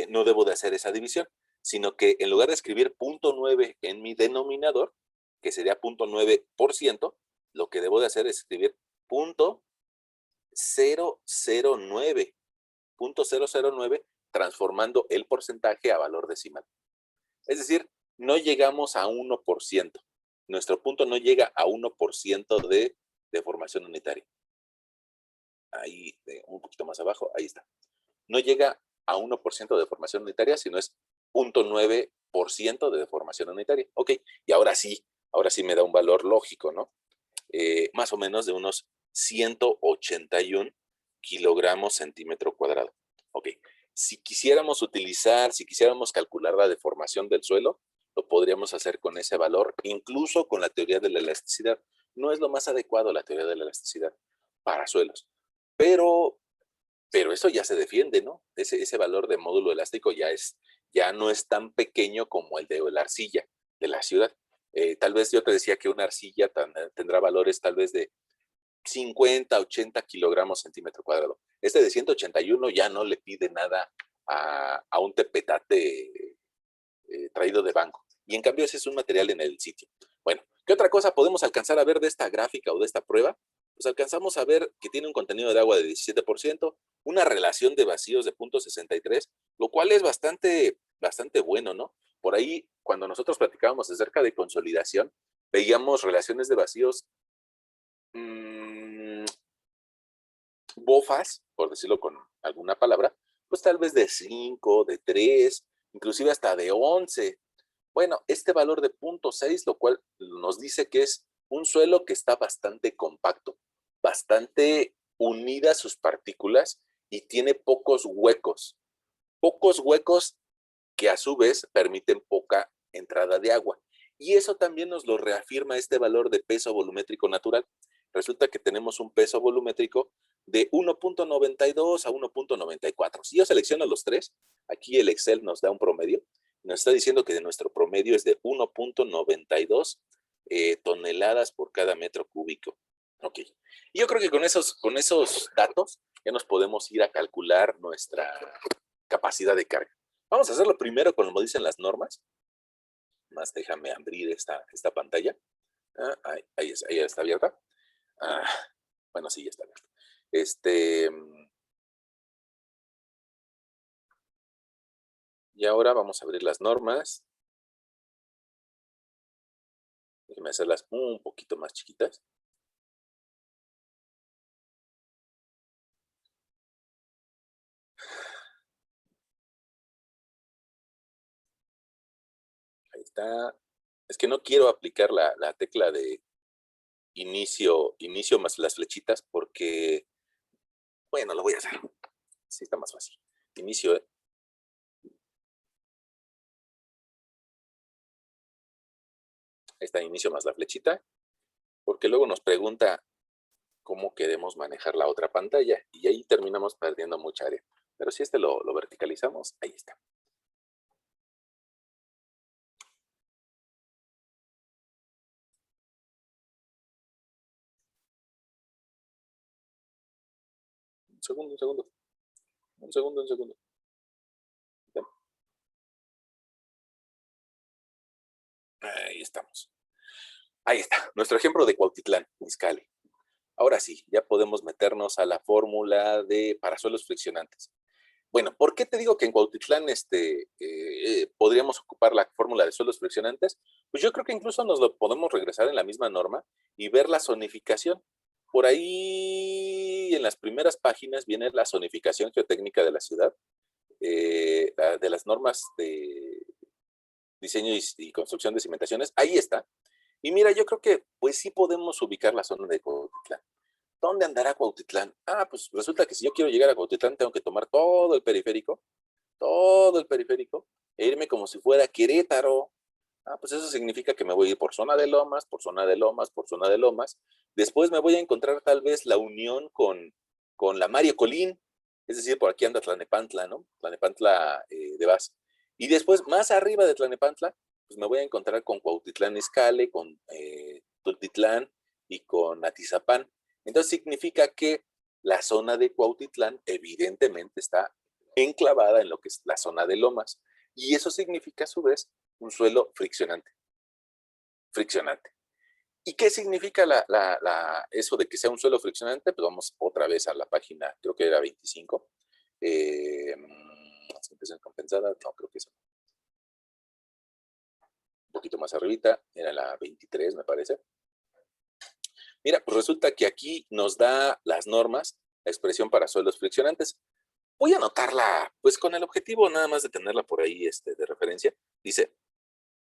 no debo de hacer esa división, sino que en lugar de escribir 0.9 en mi denominador, que sería 0.9%, lo que debo de hacer es escribir 0.009, 0.009, transformando el porcentaje a valor decimal. Es decir, no llegamos a 1%, nuestro punto no llega a 1% de deformación unitaria. Ahí, un poquito más abajo, ahí está. No llega a 1% de deformación unitaria, sino es 0.9% de deformación unitaria. Ok, y ahora sí me da un valor lógico, ¿no? Más o menos de unos 181 kilogramos centímetro cuadrado. Ok, si quisiéramos calcular la deformación del suelo, lo podríamos hacer con ese valor, incluso con la teoría de la elasticidad. No es lo más adecuado la teoría de la elasticidad para suelos, pero eso ya se defiende, ¿no? Ese valor de módulo elástico ya no es tan pequeño como el de la arcilla de la ciudad. Tal vez yo te decía que una arcilla tendrá valores tal vez de 50, 80 kilogramos centímetro cuadrado. Este de 181 ya no le pide nada a un tepetate traído de banco. Y en cambio ese es un material en el sitio. Bueno, ¿qué otra cosa podemos alcanzar a ver de esta gráfica o de esta prueba? Pues alcanzamos a ver que tiene un contenido de agua de 17%, una relación de vacíos de 0.63, lo cual es bastante bueno, ¿no? Por ahí, cuando nosotros platicábamos acerca de consolidación, veíamos relaciones de vacíos bofas, por decirlo con alguna palabra, pues tal vez de 5, de 3, inclusive hasta de 11. Bueno, este valor de 0.6, lo cual nos dice que es un suelo que está bastante compacto, bastante unidas sus partículas y tiene pocos huecos que a su vez permiten poca entrada de agua. Y eso también nos lo reafirma este valor de peso volumétrico natural. Resulta que tenemos un peso volumétrico de 1.92 a 1.94. Si yo selecciono los tres, aquí el Excel nos da un promedio, nos está diciendo que nuestro promedio es de 1.92 toneladas por cada metro cúbico. Ok. Y yo creo que con esos datos ya nos podemos ir a calcular nuestra capacidad de carga. Vamos a hacerlo primero como dicen las normas. Más déjame abrir esta pantalla. Ahí está abierta. Bueno, sí, ya está abierta. Y ahora vamos a abrir las normas. Déjenme hacerlas un poquito más chiquitas. Ahí está. Es que no quiero aplicar la tecla de inicio más las flechitas porque, bueno, lo voy a hacer. Sí, está más fácil. Inicio. Ahí está, inicio más la flechita. Porque luego nos pregunta cómo queremos manejar la otra pantalla y ahí terminamos perdiendo mucha área. Pero si lo verticalizamos, ahí está. Un segundo. Ahí estamos. Ahí está, nuestro ejemplo de Cuautitlán, Izcalli. Ahora sí, ya podemos meternos a la fórmula para suelos friccionantes. Bueno, ¿por qué te digo que en Cuautitlán podríamos ocupar la fórmula de suelos friccionantes? Pues yo creo que incluso nos lo podemos regresar en la misma norma y ver la zonificación. Por ahí en las primeras páginas viene la zonificación geotécnica de la ciudad, de las normas de diseño y construcción de cimentaciones. Ahí está. Y mira, yo creo que pues sí podemos ubicar la zona de Cuautitlán. ¿Dónde andará Cuautitlán? Pues resulta que si yo quiero llegar a Cuautitlán tengo que tomar todo el periférico, e irme como si fuera Querétaro. Pues eso significa que me voy a ir por zona de Lomas, por zona de Lomas, por zona de Lomas. Después me voy a encontrar tal vez la unión con la Mario Colín, es decir, por aquí anda Tlanepantla, ¿no? Tlanepantla de Vaz. Y después, más arriba de Tlanepantla, pues me voy a encontrar con Cuautitlán Izcalli, con Tultitlán y con Atizapán. Entonces significa que la zona de Cuautitlán evidentemente está enclavada en lo que es la zona de Lomas. Y eso significa a su vez un suelo friccionante. ¿Y qué significa eso de que sea un suelo friccionante? Pues vamos otra vez a la página, creo que era 25. Compensadas, no, creo que eso. un poquito más arribita, era la 23, me parece. Mira, pues resulta que aquí nos da las normas, la expresión para suelos friccionantes. Voy a anotarla, pues con el objetivo nada más de tenerla por ahí de referencia. Dice,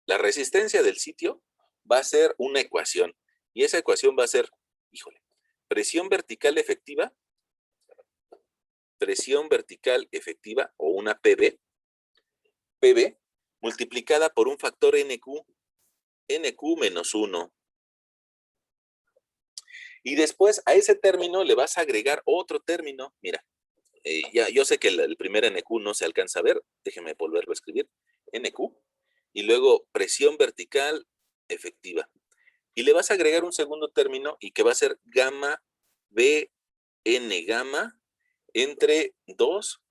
la resistencia del sitio va a ser una ecuación, y esa ecuación va a ser, híjole, presión vertical efectiva o una PV multiplicada por un factor NQ menos 1. Y después a ese término le vas a agregar otro término. Mira, ya, yo sé que el primer NQ no se alcanza a ver, déjeme volverlo a escribir. NQ, y luego presión vertical efectiva. Y le vas a agregar un segundo término y que va a ser gamma BN gamma entre 2,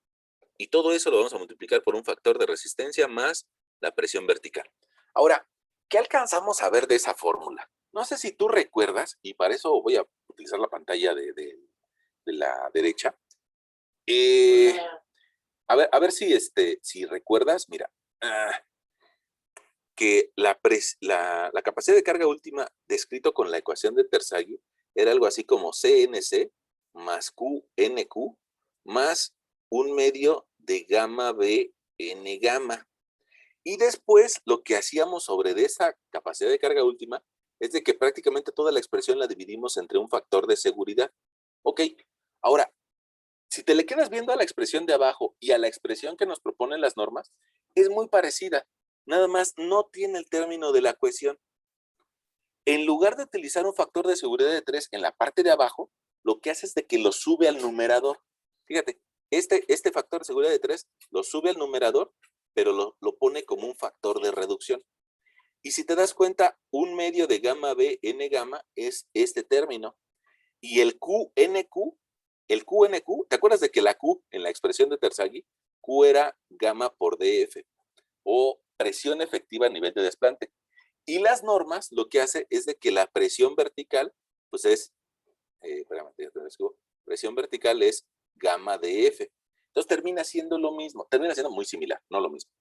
y todo eso lo vamos a multiplicar por un factor de resistencia más la presión vertical. Ahora, ¿qué alcanzamos a ver de esa fórmula? No sé si tú recuerdas, y para eso voy a utilizar la pantalla de la derecha. A ver si recuerdas, mira, que la capacidad de carga última descrito con la ecuación de Terzaghi era algo así como CNC más QNQ más un medio de gamma BN gamma. Y después lo que hacíamos sobre de esa capacidad de carga última es de que prácticamente toda la expresión la dividimos entre un factor de seguridad. Ok, ahora, si te le quedas viendo a la expresión de abajo y a la expresión que nos proponen las normas, es muy parecida. Nada más no tiene el término de la cohesión. En lugar de utilizar un factor de seguridad de 3 en la parte de abajo, lo que hace es de que lo sube al numerador. Fíjate, este factor de seguridad de 3 lo sube al numerador, pero lo pone como un factor de reducción. Y si te das cuenta, un medio de gamma B, N gamma, es este término. Y el QNQ, ¿te acuerdas de que la Q en la expresión de Terzaghi, Q era gamma por DF, o presión efectiva a nivel de desplante? Y las normas lo que hace es de que la presión vertical, pues es, presión vertical es gamma DF. Entonces termina siendo lo mismo, termina siendo muy similar, no lo mismo.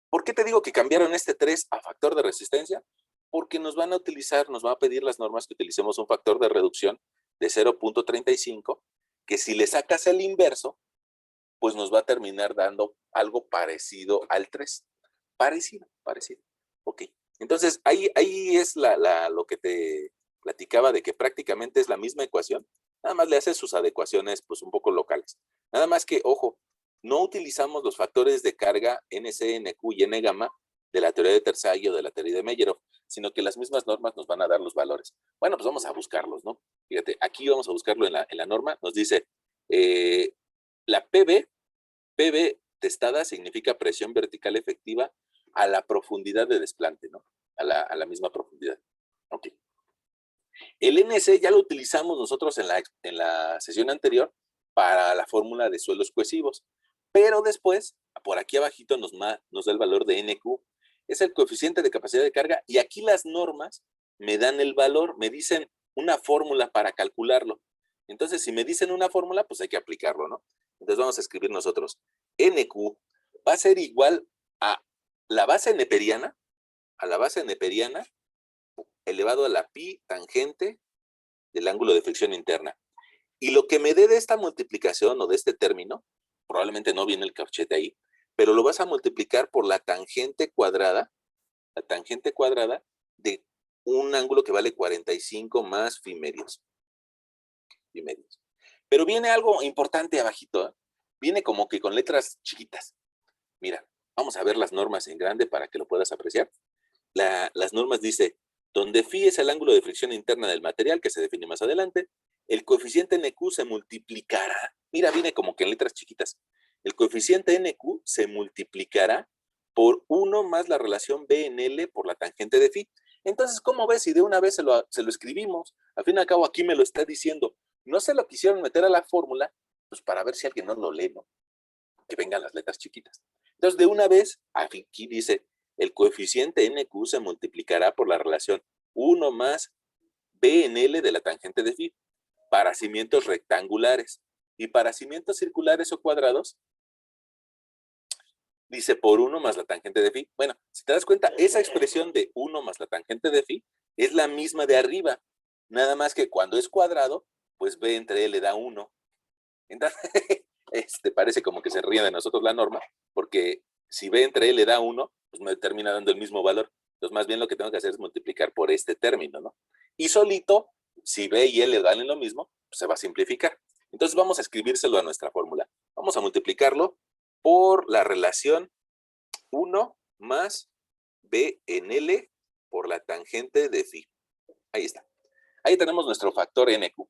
¿Por qué te digo que cambiaron este 3 a factor de resistencia? Porque nos van a pedir las normas que utilicemos un factor de reducción de 0.35, que si le sacas el inverso, pues nos va a terminar dando algo parecido al 3. Parecido. Ok. Entonces, ahí es lo que te platicaba de que prácticamente es la misma ecuación. Nada más le hace sus adecuaciones, pues, un poco locales. Nada más que, ojo, no utilizamos los factores de carga NC, NQ y N gamma de la teoría de Terzaghi o de la teoría de Meyerhoff, sino que las mismas normas nos van a dar los valores. Bueno, pues vamos a buscarlos, ¿no? Fíjate, aquí vamos a buscarlo en la norma. Nos dice, la PV testada significa presión vertical efectiva a la profundidad de desplante, ¿no? A la misma profundidad. Ok. El NC ya lo utilizamos nosotros en la sesión anterior para la fórmula de suelos cohesivos, pero después, por aquí abajito nos da el valor de NQ. Es el coeficiente de capacidad de carga, y aquí las normas me dan el valor, me dicen una fórmula para calcularlo. Entonces, si me dicen una fórmula, pues hay que aplicarlo, ¿no? Entonces vamos a escribir nosotros. NQ va a ser igual a la base neperiana, elevado a la pi tangente del ángulo de fricción interna. Y lo que me dé de esta multiplicación o de este término, probablemente no viene el corchete ahí, pero lo vas a multiplicar por la tangente cuadrada de un ángulo que vale 45 más phi medios. Pero viene algo importante abajito, ¿eh? Viene como que con letras chiquitas. Mira, vamos a ver las normas en grande para que lo puedas apreciar. Las normas dice, donde phi es el ángulo de fricción interna del material, que se define más adelante, el coeficiente NQ se multiplicará. Mira, viene como que en letras chiquitas. El coeficiente NQ se multiplicará por 1 más la relación B en L por la tangente de phi. Entonces, ¿cómo ves si de una vez se lo escribimos? Al fin y al cabo, aquí me lo está diciendo. No se lo quisieron meter a la fórmula, pues para ver si alguien no lo lee, ¿no? Que vengan las letras chiquitas. Entonces, de una vez, aquí dice, el coeficiente NQ se multiplicará por la relación 1 más B en L de la tangente de phi para cimientos rectangulares. Y para cimientos circulares o cuadrados, Dice por 1 más la tangente de phi. Bueno, si te das cuenta, esa expresión de 1 más la tangente de phi es la misma de arriba. Nada más que cuando es cuadrado, pues b entre l da 1. Entonces, parece como que se ríe de nosotros la norma, porque si b entre l da 1, pues me termina dando el mismo valor. Entonces, más bien lo que tengo que hacer es multiplicar por este término, ¿no? Y solito, si b y l valen lo mismo, pues se va a simplificar. Entonces, vamos a escribírselo a nuestra fórmula. Vamos a multiplicarlo por la relación 1 más b en L por la tangente de phi. Ahí está. Ahí tenemos nuestro factor NQ.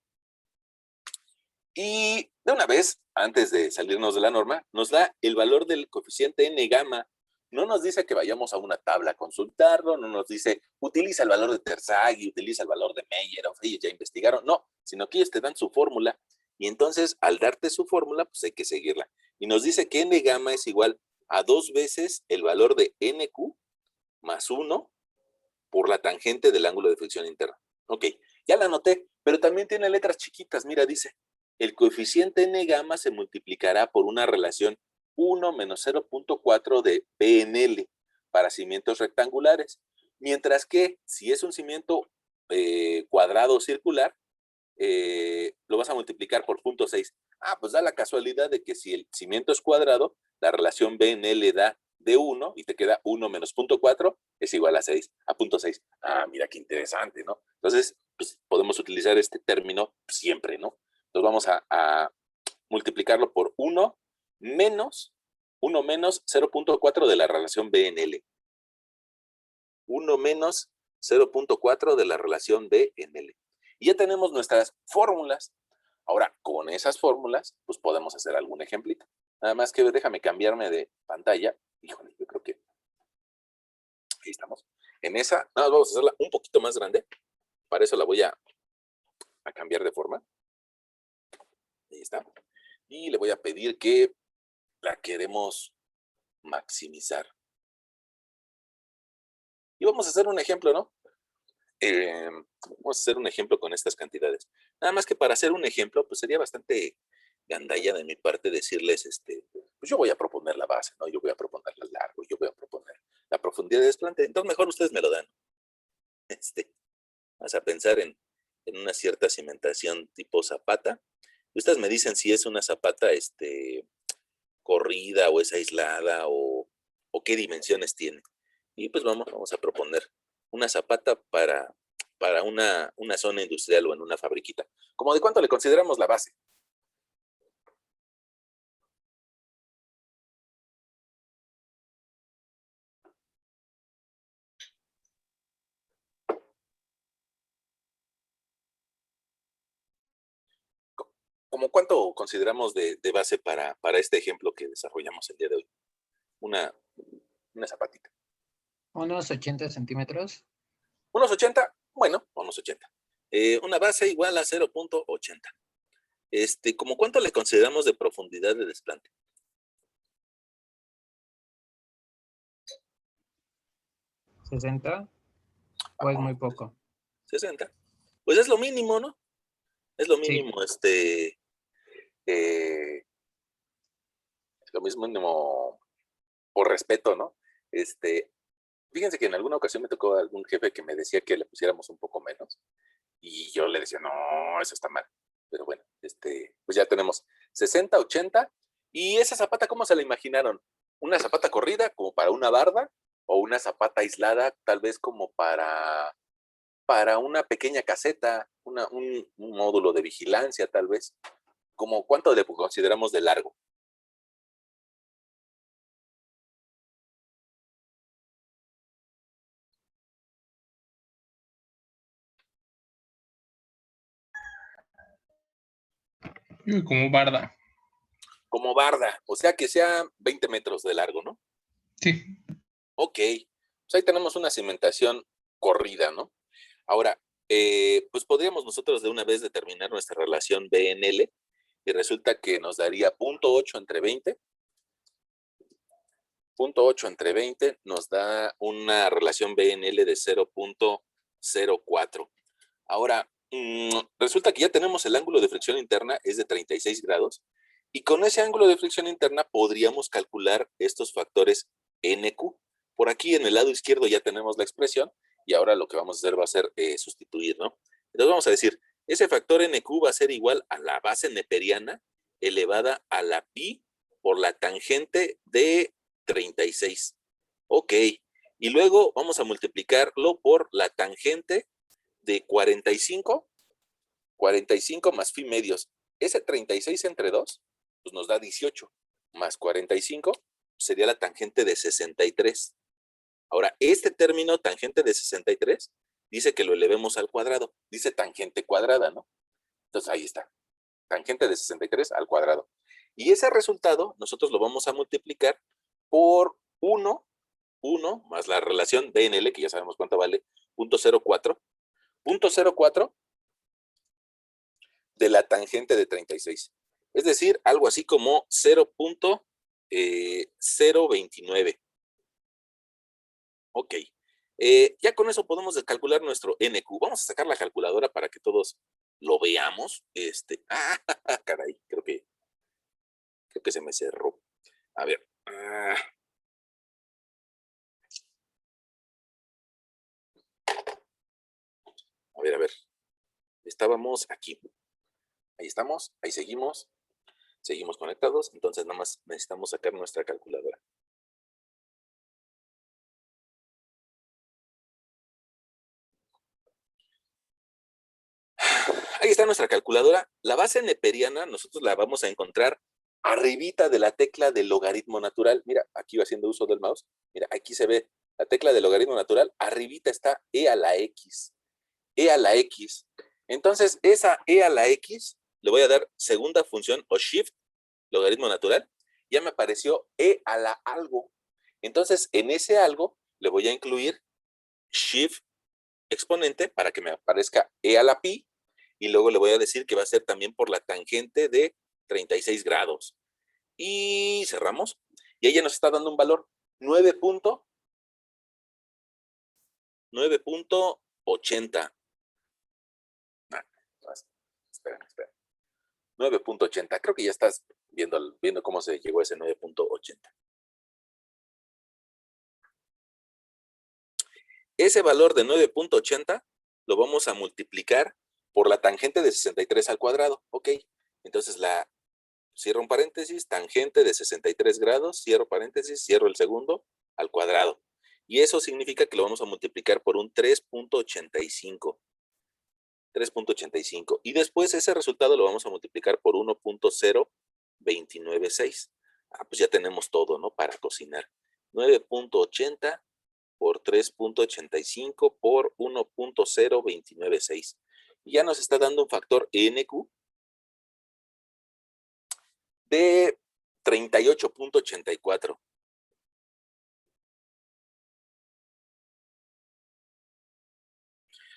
Y de una vez, antes de salirnos de la norma, nos da el valor del coeficiente N gamma. No nos dice que vayamos a una tabla a consultarlo, no nos dice utiliza el valor de Terzaghi, utiliza el valor de Meyerhof, ellos ya investigaron. No, sino que ellos te dan su fórmula. Y entonces, al darte su fórmula, pues hay que seguirla. Y nos dice que N gamma es igual a 2 veces el valor de NQ más 1 por la tangente del ángulo de fricción interna. Ok, ya la anoté, pero también tiene letras chiquitas. Mira, dice, el coeficiente N gamma se multiplicará por una relación 1 menos 0.4 de P en L para cimientos rectangulares, mientras que si es un cimiento cuadrado o circular, lo vas a multiplicar por 0.6. Ah, pues da la casualidad de que si el cimiento es cuadrado, la relación B en L da de 1 y te queda 1 menos 0.4 es igual a 6, a 0.6. Ah, mira qué interesante, ¿no? Entonces, pues podemos utilizar este término siempre, ¿no? Entonces vamos a multiplicarlo por 1 menos 0.4 de la relación B en L. 1 menos 0.4 de la relación B en L. Y ya tenemos nuestras fórmulas. Ahora, con esas fórmulas, pues podemos hacer algún ejemplito. Nada más que déjame cambiarme de pantalla. Híjole, yo creo que ahí estamos. En esa, nada, vamos a hacerla un poquito más grande. Para eso la voy a cambiar de forma. Ahí está. Y le voy a pedir que la queremos maximizar. Y vamos a hacer un ejemplo, ¿no? Vamos a hacer un ejemplo con estas cantidades. Nada más que para hacer un ejemplo, pues sería bastante gandalla de mi parte decirles, pues yo voy a proponer la base, ¿no? Yo voy a proponer el largo, yo voy a proponer la profundidad de desplante. Entonces mejor ustedes me lo dan. Vamos a pensar en una cierta cimentación tipo zapata. Y ustedes me dicen si es una zapata, corrida o es aislada o qué dimensiones tiene. Y pues vamos a proponer una zapata para una zona industrial o en una fabriquita. ¿Cómo de cuánto le consideramos la base? ¿Cómo cuánto consideramos de base para este ejemplo que desarrollamos el día de hoy? Una zapatita. Unos 80 centímetros. ¿Unos 80? Bueno, unos 80. Una base igual a 0.80. ¿Cómo cuánto le consideramos de profundidad de desplante? 60. O es muy poco. 60. Pues es lo mínimo, ¿no? Es lo Sí. mínimo, lo mínimo por respeto, ¿no? Fíjense que en alguna ocasión me tocó algún jefe que me decía que le pusiéramos un poco menos y yo le decía, no, eso está mal. Pero bueno, pues ya tenemos 60, 80 y esa zapata, ¿cómo se la imaginaron? ¿Una zapata corrida como para una barda o una zapata aislada tal vez como para una pequeña caseta, un módulo de vigilancia tal vez? ¿Cómo cuánto le consideramos de largo? Como barda. Como barda, o sea que sea 20 metros de largo, ¿no? Sí. Ok, pues ahí tenemos una cimentación corrida, ¿no? Ahora, pues podríamos nosotros de una vez determinar nuestra relación BNL y resulta que nos daría 0.8 entre 20. 0.8 entre 20 nos da una relación BNL de 0.04. Ahora, resulta que ya tenemos el ángulo de fricción interna, es de 36 grados, Y con ese ángulo de fricción interna podríamos calcular estos factores NQ. Por aquí en el lado izquierdo ya tenemos la expresión y ahora lo que vamos a hacer va a ser sustituir, ¿no? Entonces vamos a decir, ese factor NQ va a ser igual a la base neperiana elevada a la pi por la tangente de 36. Ok. Y luego vamos a multiplicarlo por la tangente de 45 más phi medios. Ese 36 entre 2 pues nos da 18, más 45 sería la tangente de 63. Ahora, este término, tangente de 63, dice que lo elevemos al cuadrado. Dice tangente cuadrada, ¿no? Entonces ahí está. Tangente de 63 al cuadrado. Y ese resultado nosotros lo vamos a multiplicar por 1 más la relación BNL, que ya sabemos cuánto vale, 0.04. 0.04 de la tangente de 36. Es decir, algo así como 0.029. Ok. Ya con eso podemos calcular nuestro NQ. Vamos a sacar la calculadora para que todos lo veamos. Caray, creo que se me cerró. A ver. A ver. Estábamos aquí. Ahí estamos, ahí seguimos. Seguimos conectados, entonces nada más necesitamos sacar nuestra calculadora. Ahí está nuestra calculadora. La base neperiana nosotros la vamos a encontrar arribita de la tecla del logaritmo natural. Mira, aquí va haciendo uso del mouse. Mira, aquí se ve la tecla del logaritmo natural. Arribita está e a la x. E a la x. Entonces, esa e a la x le voy a dar segunda función o shift, logaritmo natural. Ya me apareció e a la algo. Entonces, en ese algo le voy a incluir shift exponente para que me aparezca e a la pi. Y luego le voy a decir que va a ser también por la tangente de 36 grados. Y cerramos. Y ella nos está dando un valor 9.80. Espera. 9.80. Creo que ya estás viendo cómo se llegó a ese 9.80. Ese valor de 9.80 lo vamos a multiplicar por la tangente de 63 al cuadrado. Ok, entonces cierro un paréntesis, tangente de 63 grados, cierro paréntesis, cierro el segundo al cuadrado. Y eso significa que lo vamos a multiplicar por un 3.85. 3.85. Y después ese resultado lo vamos a multiplicar por 1.0296. Pues ya tenemos todo, ¿no? Para cocinar. 9.80 por 3.85 por 1.0296. Y ya nos está dando un factor NQ de 38.84.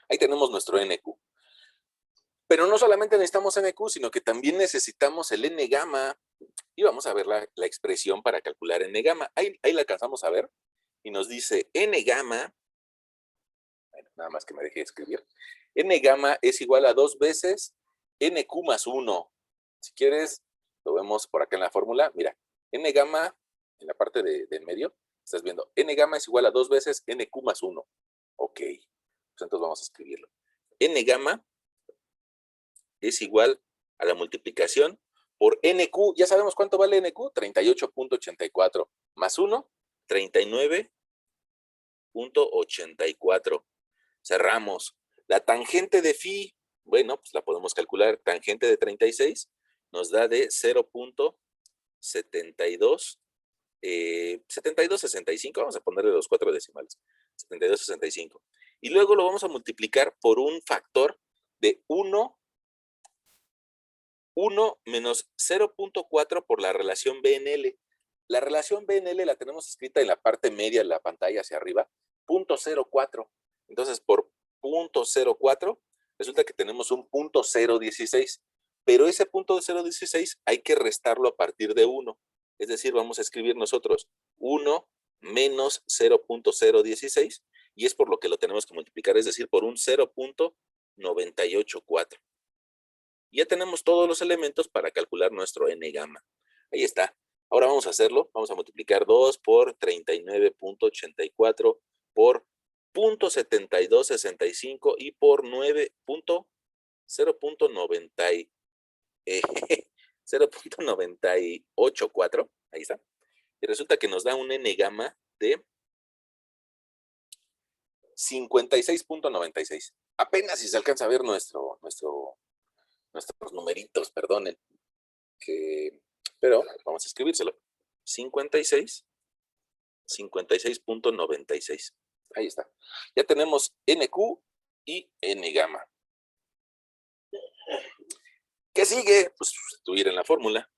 Ahí tenemos nuestro NQ. Pero no solamente necesitamos NQ, sino que también necesitamos el N gamma. Y vamos a ver la expresión para calcular N gamma. Ahí la alcanzamos a ver. Y nos dice N gamma, bueno, nada más que me deje escribir. N gamma es igual a 2 veces NQ más 1. Si quieres, lo vemos por acá en la fórmula. Mira, N gamma, en la parte del medio, estás viendo, N gamma es igual a 2 veces NQ más 1. Ok, pues entonces vamos a escribirlo. N gamma es igual a la multiplicación por NQ. Ya sabemos cuánto vale NQ, 38.84 más 1, 39.84. Cerramos. La tangente de phi, bueno, pues la podemos calcular. Tangente de 36 nos da de 0.72, 72.65, vamos a ponerle los 4 decimales, 72.65. Y luego lo vamos a multiplicar por un factor de 1 menos 0.4 por la relación BNL. La relación BNL la tenemos escrita en la parte media de la pantalla hacia arriba, 0.04. Entonces, por 0.04, resulta que tenemos un 0.016. Pero ese 0.016 hay que restarlo a partir de 1. Es decir, vamos a escribir nosotros 1 menos 0.016, y es por lo que lo tenemos que multiplicar, es decir, por un 0.984. Y ya tenemos todos los elementos para calcular nuestro n gamma. Ahí está. Ahora vamos a hacerlo. Vamos a multiplicar 2 por 39.84 por 0.7265 y por 0.984. Ahí está. Y resulta que nos da un n gamma de 56.96. Apenas si se alcanza a ver nuestros numeritos, perdonen. Pero vamos a escribírselo. 56.96. Ahí está. Ya tenemos NQ y N gamma. ¿Qué sigue? Pues sustituir en la fórmula.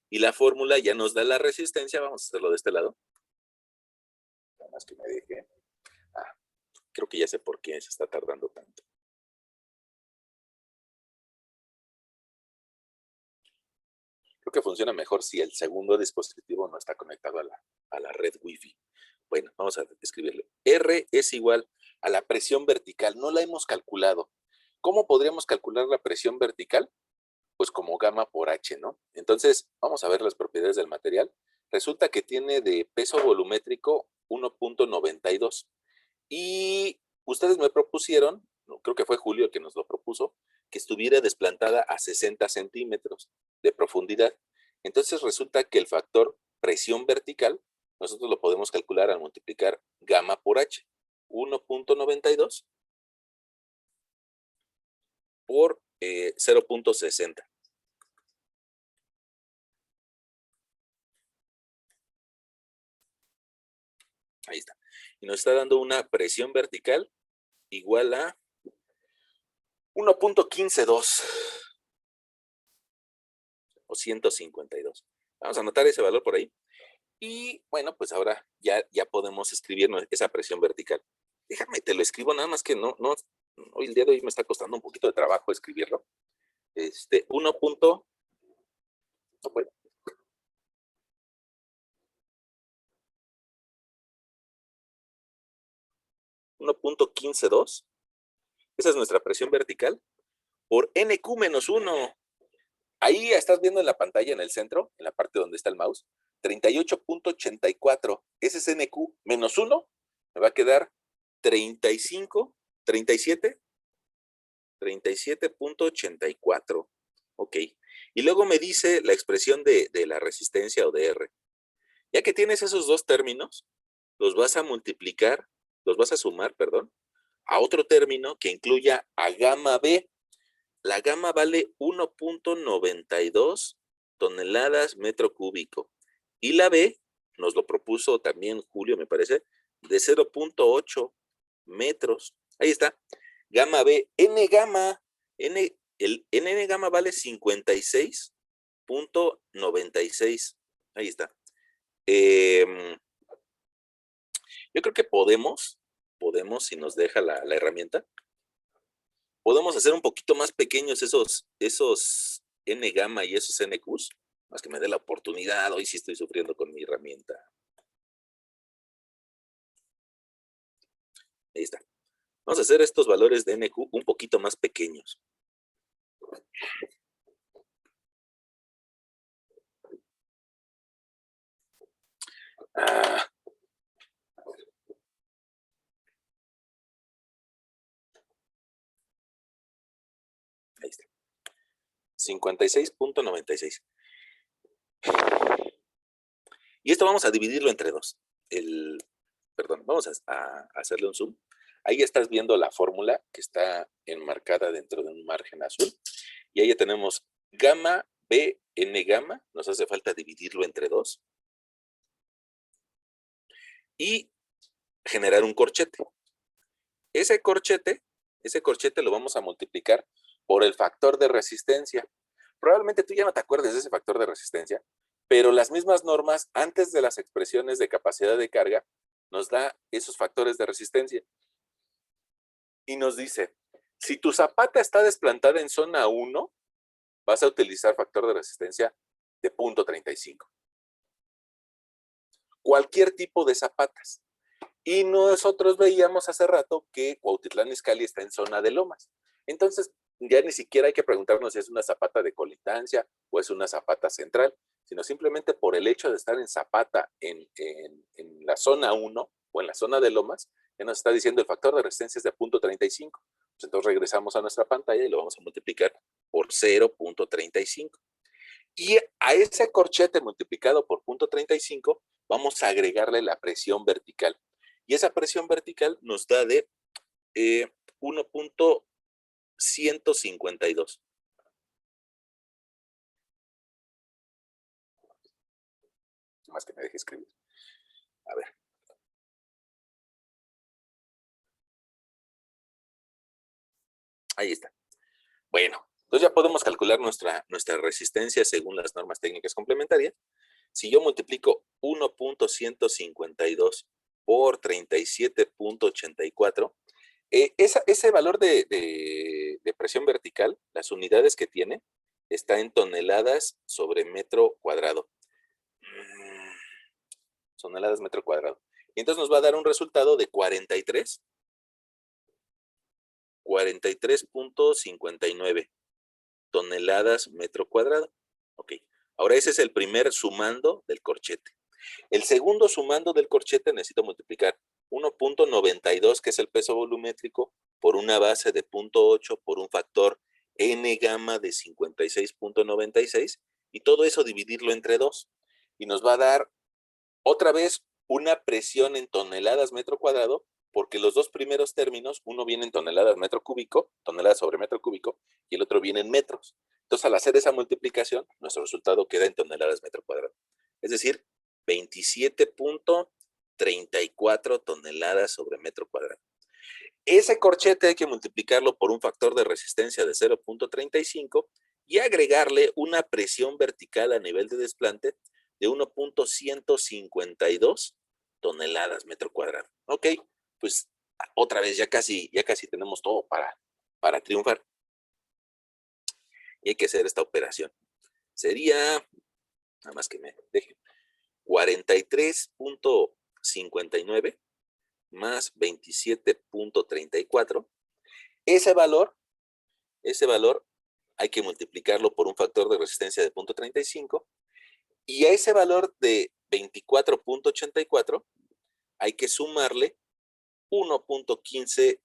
Y la fórmula ya nos da la resistencia. Vamos a hacerlo de este lado. Nada más que me deje. Creo que ya sé por qué se está tardando tanto. Creo que funciona mejor si el segundo dispositivo no está conectado a la red Wi-Fi. Bueno, vamos a escribirle. R es igual a la presión vertical. No la hemos calculado. ¿Cómo podríamos calcular la presión vertical? Pues como gamma por H, ¿no? Entonces, vamos a ver las propiedades del material. Resulta que tiene de peso volumétrico 1.92. Y ustedes me propusieron, creo que fue Julio que nos lo propuso, que estuviera desplantada a 60 centímetros de profundidad. Entonces resulta que el factor presión vertical, nosotros lo podemos calcular al multiplicar gamma por H. 1.92 por 0.60. Ahí está. Y nos está dando una presión vertical igual a 1.152 o 152. Vamos a anotar ese valor por ahí. Y bueno, pues ahora ya podemos escribir esa presión vertical. Déjame, te lo escribo, nada más que no, hoy el día de hoy me está costando un poquito de trabajo escribirlo. 1.152. Esa es nuestra presión vertical por NQ menos 1. Ahí estás viendo en la pantalla, en el centro, en la parte donde está el mouse, 38.84. Ese es NQ menos 1. Me va a quedar 37.84. Ok. Y luego me dice la expresión de la resistencia o de R. Ya que tienes esos dos términos, los vas a sumar, a otro término que incluya a gamma B. La gamma vale 1.92 toneladas metro cúbico. Y la B, nos lo propuso también Julio, me parece, de 0.8 metros. Ahí está. Gamma B. N gamma. El N gamma vale 56.96. Ahí está. Yo creo que podemos, si nos deja la herramienta, podemos hacer un poquito más pequeños esos N gamma y esos NQs, más que me dé la oportunidad. Hoy sí estoy sufriendo con mi herramienta. Ahí está. Vamos a hacer estos valores de NQ un poquito más pequeños. Ahí está. 56.96. Y esto vamos a dividirlo entre dos. Vamos a hacerle un zoom. Ahí estás viendo la fórmula que está enmarcada dentro de un margen azul. Y ahí ya tenemos gamma B, N gamma. Nos hace falta dividirlo entre dos. Y generar un corchete. Ese corchete lo vamos a multiplicar por el factor de resistencia. Probablemente tú ya no te acuerdes de ese factor de resistencia, pero las mismas normas, antes de las expresiones de capacidad de carga, nos da esos factores de resistencia. Y nos dice, si tu zapata está desplantada en zona 1, vas a utilizar factor de resistencia de 0.35. Cualquier tipo de zapatas. Y nosotros veíamos hace rato que Cuautitlán Izcalli está en zona de lomas. Entonces, ya ni siquiera hay que preguntarnos si es una zapata de colitancia o es una zapata central, sino simplemente por el hecho de estar en zapata en la zona 1 o en la zona de lomas, ya nos está diciendo el factor de resistencia es de 0.35. Pues entonces regresamos a nuestra pantalla y lo vamos a multiplicar por 0.35. Y a ese corchete multiplicado por 0.35 vamos a agregarle la presión vertical. Y esa presión vertical nos da de 1.152. Más que me deje escribir. A ver. Ahí está. Bueno, entonces ya podemos calcular nuestra resistencia según las normas técnicas complementarias. Si yo multiplico 1.152 por 37.84, ese valor de presión vertical, las unidades que tiene, está en toneladas sobre metro cuadrado. Toneladas metro cuadrado. Y entonces nos va a dar un resultado de 43.59 toneladas metro cuadrado. Ok. Ahora ese es el primer sumando del corchete. El segundo sumando del corchete necesito multiplicar 1.92, que es el peso volumétrico, por una base de 0.8 por un factor n gamma de 56.96 y todo eso dividirlo entre 2. Y nos va a dar otra vez una presión en toneladas metro cuadrado, porque los dos primeros términos, uno viene en toneladas metro cúbico, toneladas sobre metro cúbico, y el otro viene en metros. Entonces, al hacer esa multiplicación, nuestro resultado queda en toneladas metro cuadrado. Es decir, 27.34 toneladas sobre metro cuadrado. Ese corchete hay que multiplicarlo por un factor de resistencia de 0.35 y agregarle una presión vertical a nivel de desplante de 1.152 toneladas metro cuadrado. Ok, pues otra vez ya casi tenemos todo para triunfar. Y hay que hacer esta operación. Sería, nada más que me dejen, 43.59 más 27.34. Ese valor hay que multiplicarlo por un factor de resistencia de 0.35 y a ese valor de 24.84 hay que sumarle 1.152.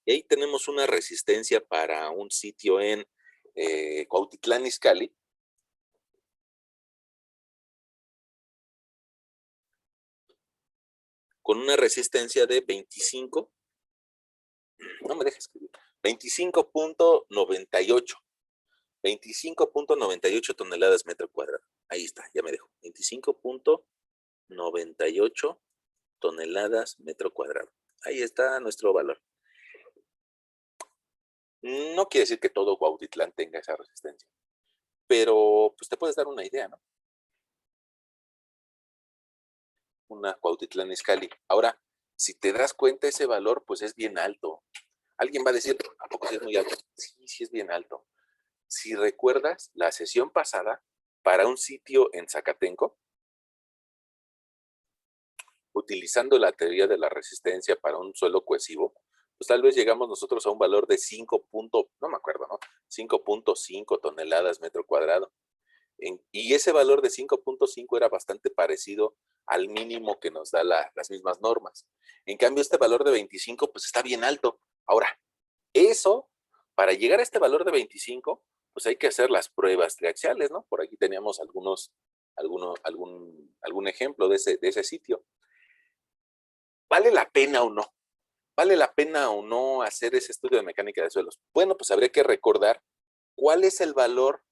Y ahí tenemos una resistencia para un sitio en Cuautitlán Izcalli. Con una resistencia de 25, no me dejes escribir, 25.98. 25.98 toneladas metro cuadrado. Ahí está, ya me dejo. 25.98 toneladas metro cuadrado. Ahí está nuestro valor. No quiere decir que todo Cuautitlán tenga esa resistencia, pero pues te puedes dar una idea, ¿no? Una Cuautitlán Izcalli. Ahora, si te das cuenta, ese valor pues es bien alto. Alguien va a decir, ¿a poco sí es muy alto? Sí, sí es bien alto. Si recuerdas la sesión pasada, para un sitio en Zacatenco, utilizando la teoría de la resistencia para un suelo cohesivo, pues tal vez llegamos nosotros a un valor de 5.5 toneladas metro cuadrado. Y ese valor de 5.5 era bastante parecido al mínimo que nos da las mismas normas. En cambio, este valor de 25, pues está bien alto. Ahora, eso, para llegar a este valor de 25, pues hay que hacer las pruebas triaxiales, ¿no? Por aquí teníamos algún ejemplo de ese sitio. ¿Vale la pena o no? ¿Vale la pena o no hacer ese estudio de mecánica de suelos? Bueno, pues habría que recordar cuál es el valor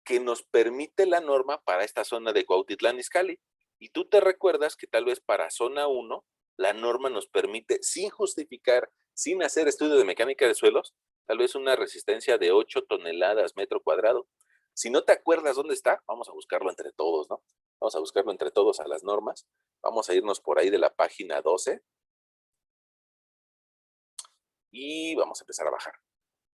que nos permite la norma para esta zona de Cuautitlán Izcalli. Y tú te recuerdas que tal vez para zona 1, la norma nos permite, sin justificar, sin hacer estudio de mecánica de suelos, tal vez una resistencia de 8 toneladas metro cuadrado. Si no te acuerdas dónde está, vamos a buscarlo entre todos, ¿no? Vamos a buscarlo entre todos a las normas. Vamos a irnos por ahí de la página 12. Y vamos a empezar a bajar.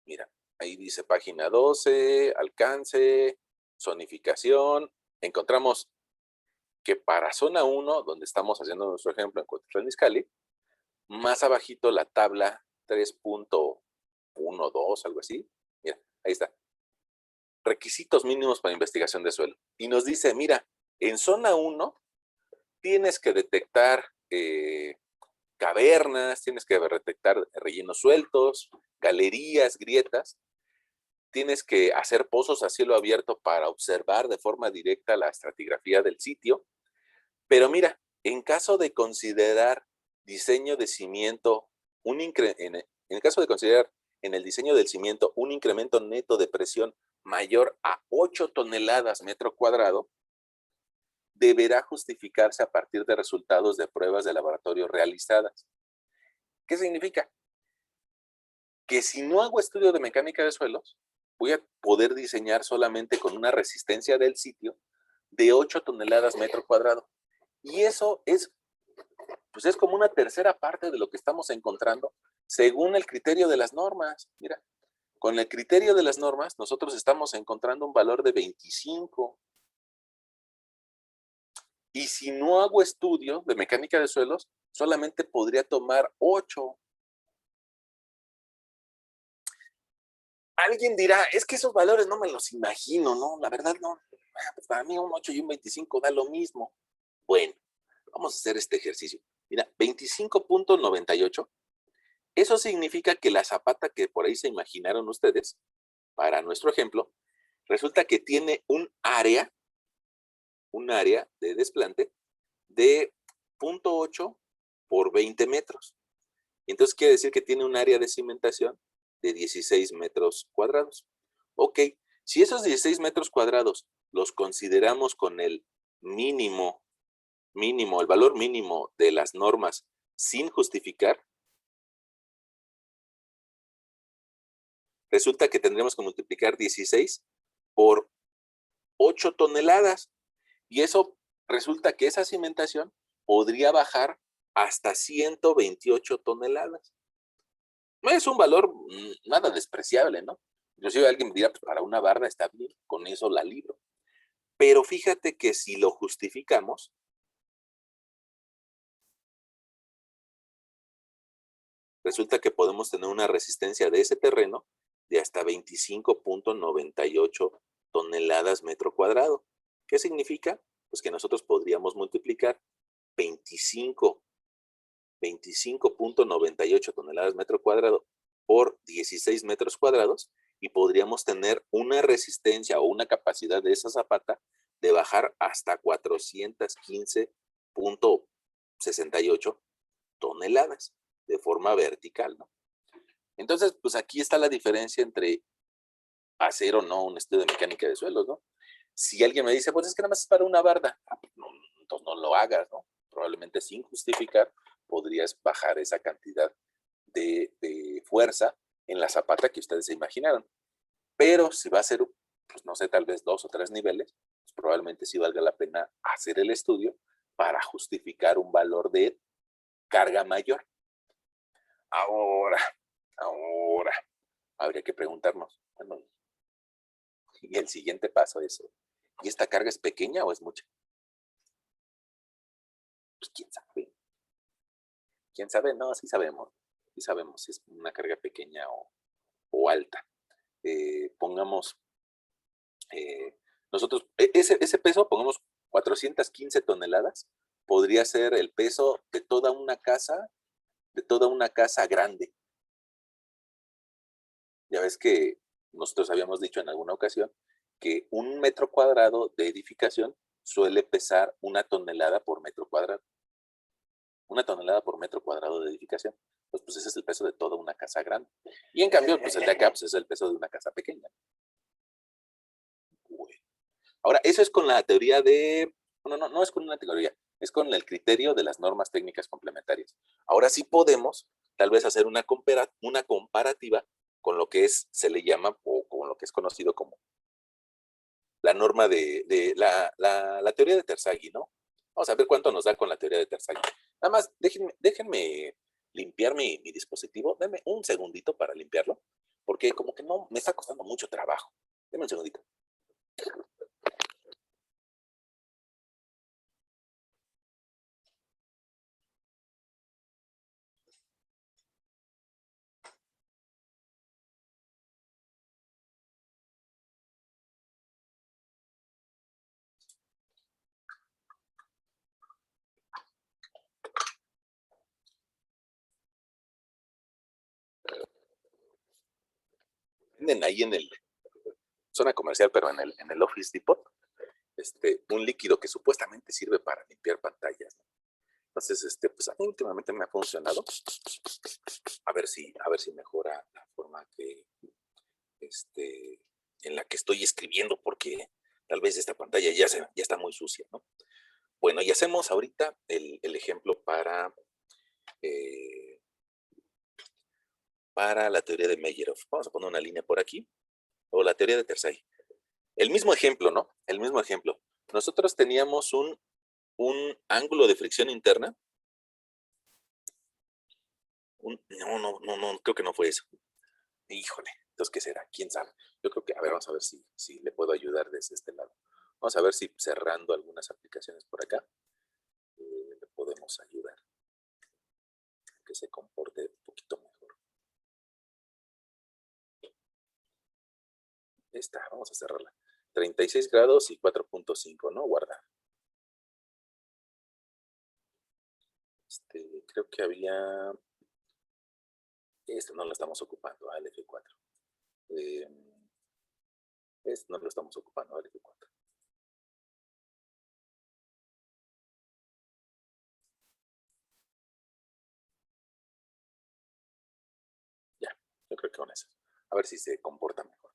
Mira, ahí dice página 12, alcance, zonificación. Encontramos que para zona 1, donde estamos haciendo nuestro ejemplo en Cuautitlán Izcalli, más abajito la tabla 3. 1, 2, algo así. Mira, ahí está. Requisitos mínimos para investigación de suelo. Y nos dice, mira, en zona 1 tienes que detectar cavernas, tienes que detectar rellenos sueltos, galerías, grietas. Tienes que hacer pozos a cielo abierto para observar de forma directa la estratigrafía del sitio. Pero mira, en caso de considerar diseño de cimiento, en el caso de considerar en el diseño del cimiento un incremento neto de presión mayor a 8 toneladas metro cuadrado, deberá justificarse a partir de resultados de pruebas de laboratorio realizadas. ¿Qué significa? Que si no hago estudio de mecánica de suelos, voy a poder diseñar solamente con una resistencia del sitio de 8 toneladas metro cuadrado. Y eso es, pues es como una tercera parte de lo que estamos encontrando según el criterio de las normas. Mira, con el criterio de las normas, nosotros estamos encontrando un valor de 25. Y si no hago estudio de mecánica de suelos, solamente podría tomar 8. Alguien dirá, es que esos valores no me los imagino, ¿no? La verdad no. Pues para mí un 8 y un 25 da lo mismo. Bueno, vamos a hacer este ejercicio. Mira, 25.98. Eso significa que la zapata que por ahí se imaginaron ustedes, para nuestro ejemplo, resulta que tiene un área de desplante de 0.8 por 20 metros. Y entonces quiere decir que tiene un área de cimentación de 16 metros cuadrados. Ok, si esos 16 metros cuadrados los consideramos con el el valor mínimo de las normas sin justificar, resulta que tendremos que multiplicar 16 por 8 toneladas. Y eso resulta que esa cimentación podría bajar hasta 128 toneladas. No es un valor nada despreciable, ¿no? Inclusive alguien me dirá, pues para una barda está bien, con eso la libro. Pero fíjate que si lo justificamos, resulta que podemos tener una resistencia de ese terreno de hasta 25.98 toneladas metro cuadrado. ¿Qué significa? Pues que nosotros podríamos multiplicar 25.98 toneladas metro cuadrado por 16 metros cuadrados y podríamos tener una resistencia o una capacidad de esa zapata de bajar hasta 415.68 toneladas de forma vertical, ¿no? Entonces, pues aquí está la diferencia entre hacer o no un estudio de mecánica de suelos, ¿no? Si alguien me dice, pues es que nada más es para una barda, pues no, entonces no lo hagas, ¿no? Probablemente sin justificar podrías bajar esa cantidad de fuerza en la zapata que ustedes se imaginaron. Pero si va a ser, pues no sé, tal vez 2 o 3 niveles, pues probablemente sí valga la pena hacer el estudio para justificar un valor de carga mayor. Ahora, habría que preguntarnos, bueno, y el siguiente paso es, ¿y esta carga es pequeña o es mucha? Pues quién sabe. ¿Quién sabe? No, sí sabemos. Sí sabemos si es una carga pequeña o alta. Pongamos, nosotros, ese peso, pongamos 415 toneladas, podría ser el peso de toda una casa grande. Ya ves que nosotros habíamos dicho en alguna ocasión que un metro cuadrado de edificación suele pesar 1 tonelada por metro cuadrado. 1 tonelada por metro cuadrado de edificación. Pues ese es el peso de toda una casa grande. Y en cambio, pues el de acá pues, es el peso de una casa pequeña. Bueno. Ahora, eso es con la teoría de... No es con una teoría, es con el criterio de las normas técnicas complementarias. Ahora sí podemos, tal vez, hacer una comparativa con lo que se le llama, o con lo que es conocido como la norma de la teoría de Terzaghi, ¿no? Vamos a ver cuánto nos da con la teoría de Terzaghi. Nada más, déjenme limpiar mi dispositivo. Denme un segundito para limpiarlo, porque como que no, me está costando mucho trabajo. Denme un segundito. venden ahí en el zona comercial, pero en el Office Depot, un líquido que supuestamente sirve para limpiar pantallas, ¿no? Entonces, pues a mí últimamente me ha funcionado. A ver si mejora la forma que, en la que estoy escribiendo, porque tal vez esta pantalla ya está muy sucia, ¿no? Bueno, y hacemos ahorita el ejemplo para la teoría de Meyerhoff. Vamos a poner una línea por aquí, o la teoría de Terzaghi. El mismo ejemplo, ¿no? El mismo ejemplo. Nosotros teníamos un ángulo de fricción interna. No, creo que no fue eso. Híjole, entonces, ¿qué será? ¿Quién sabe? Yo creo que, a ver, vamos a ver si le puedo ayudar desde este lado. Vamos a ver si cerrando algunas aplicaciones por acá, le podemos ayudar a que se comporte un poquito mejor. Esta, vamos a cerrarla. 36 grados y 4.5, ¿no? Guardar. Creo que había... no lo estamos ocupando, al F4. No lo estamos ocupando, al F4. Ya, yo creo que con eso. A ver si se comporta mejor.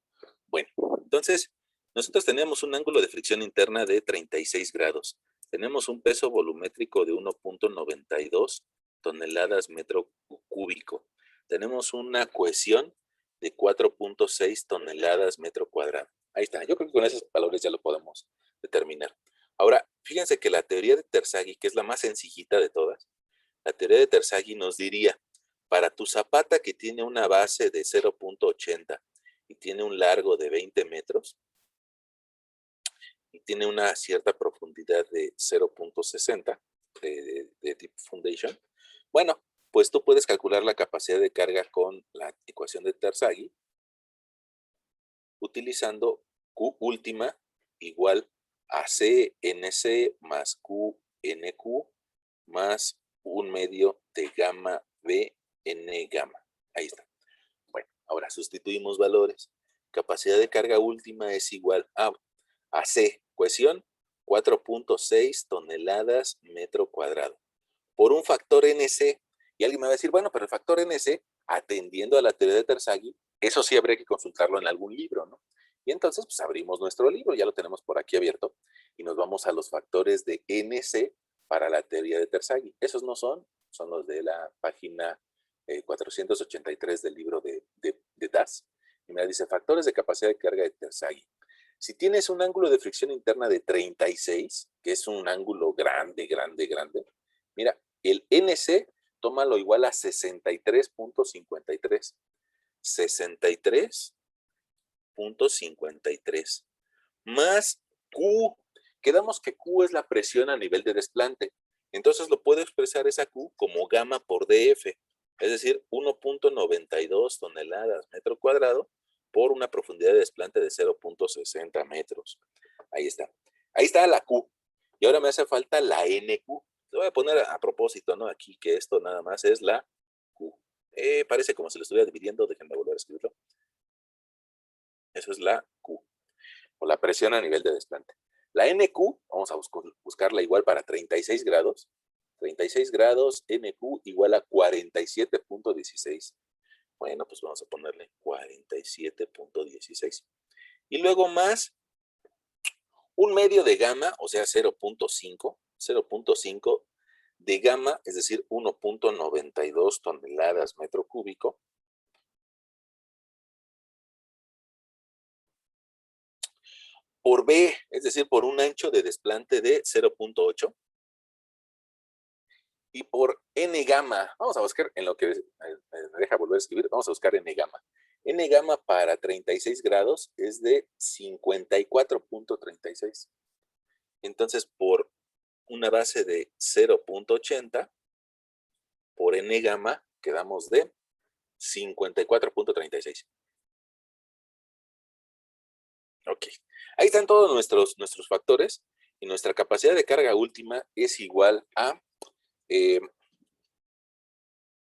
Bueno, entonces, nosotros tenemos un ángulo de fricción interna de 36 grados. Tenemos un peso volumétrico de 1.92 toneladas metro cúbico. Tenemos una cohesión de 4.6 toneladas metro cuadrado. Ahí está. Yo creo que con esos valores ya lo podemos determinar. Ahora, fíjense que la teoría de Terzaghi, que es la más sencillita de todas, la teoría de Terzaghi nos diría, para tu zapata que tiene una base de 0.80 y tiene un largo de 20 metros y tiene una cierta profundidad de 0.60 de Deep Foundation, bueno, pues tú puedes calcular la capacidad de carga con la ecuación de Terzaghi utilizando Q última igual a CNC más QNQ más 1/2 de gamma B N gamma. Ahí está. Bueno, ahora sustituimos valores. Capacidad de carga última es igual a C, cohesión, 4.6 toneladas metro cuadrado, por un factor NC. Y alguien me va a decir, bueno, pero el factor NC, atendiendo a la teoría de Terzaghi, eso sí habría que consultarlo en algún libro, ¿no? Y entonces, pues abrimos nuestro libro, ya lo tenemos por aquí abierto, y nos vamos a los factores de NC para la teoría de Terzaghi. Esos no son los de la página 483 del libro de Das. Y me dice, factores de capacidad de carga de Terzaghi. Si tienes un ángulo de fricción interna de 36, que es un ángulo grande, mira, el NC, tómalo igual a 63.53. 63.53 más Q. Quedamos que Q es la presión a nivel de desplante. Entonces lo puedo expresar esa Q como gamma por DF, es decir, 1.92 toneladas metro cuadrado por una profundidad de desplante de 0.60 metros. Ahí está. Ahí está la Q. Y ahora me hace falta la NQ. Lo voy a poner a propósito, ¿no? Aquí que esto nada más es la Q. Parece como si lo estuviera dividiendo. Déjenme volver a escribirlo. Eso es la Q, o la presión a nivel de desplante. La NQ, vamos a buscarla igual para 36 grados. 36 grados, NQ igual a 47.16. Bueno, pues vamos a ponerle 47.16. Y luego más 1/2 de gamma, o sea 0.5 de gamma, es decir, 1.92 toneladas metro cúbico, por B, es decir, por un ancho de desplante de 0.8, y por N gamma, vamos a buscar en lo que me deja volver a escribir, vamos a buscar N gamma. N gamma para 36 grados es de 54.36. Entonces, por una base de 0.80, por N gamma, quedamos de 54.36. Ok. Ahí están todos nuestros factores, y nuestra capacidad de carga última es igual a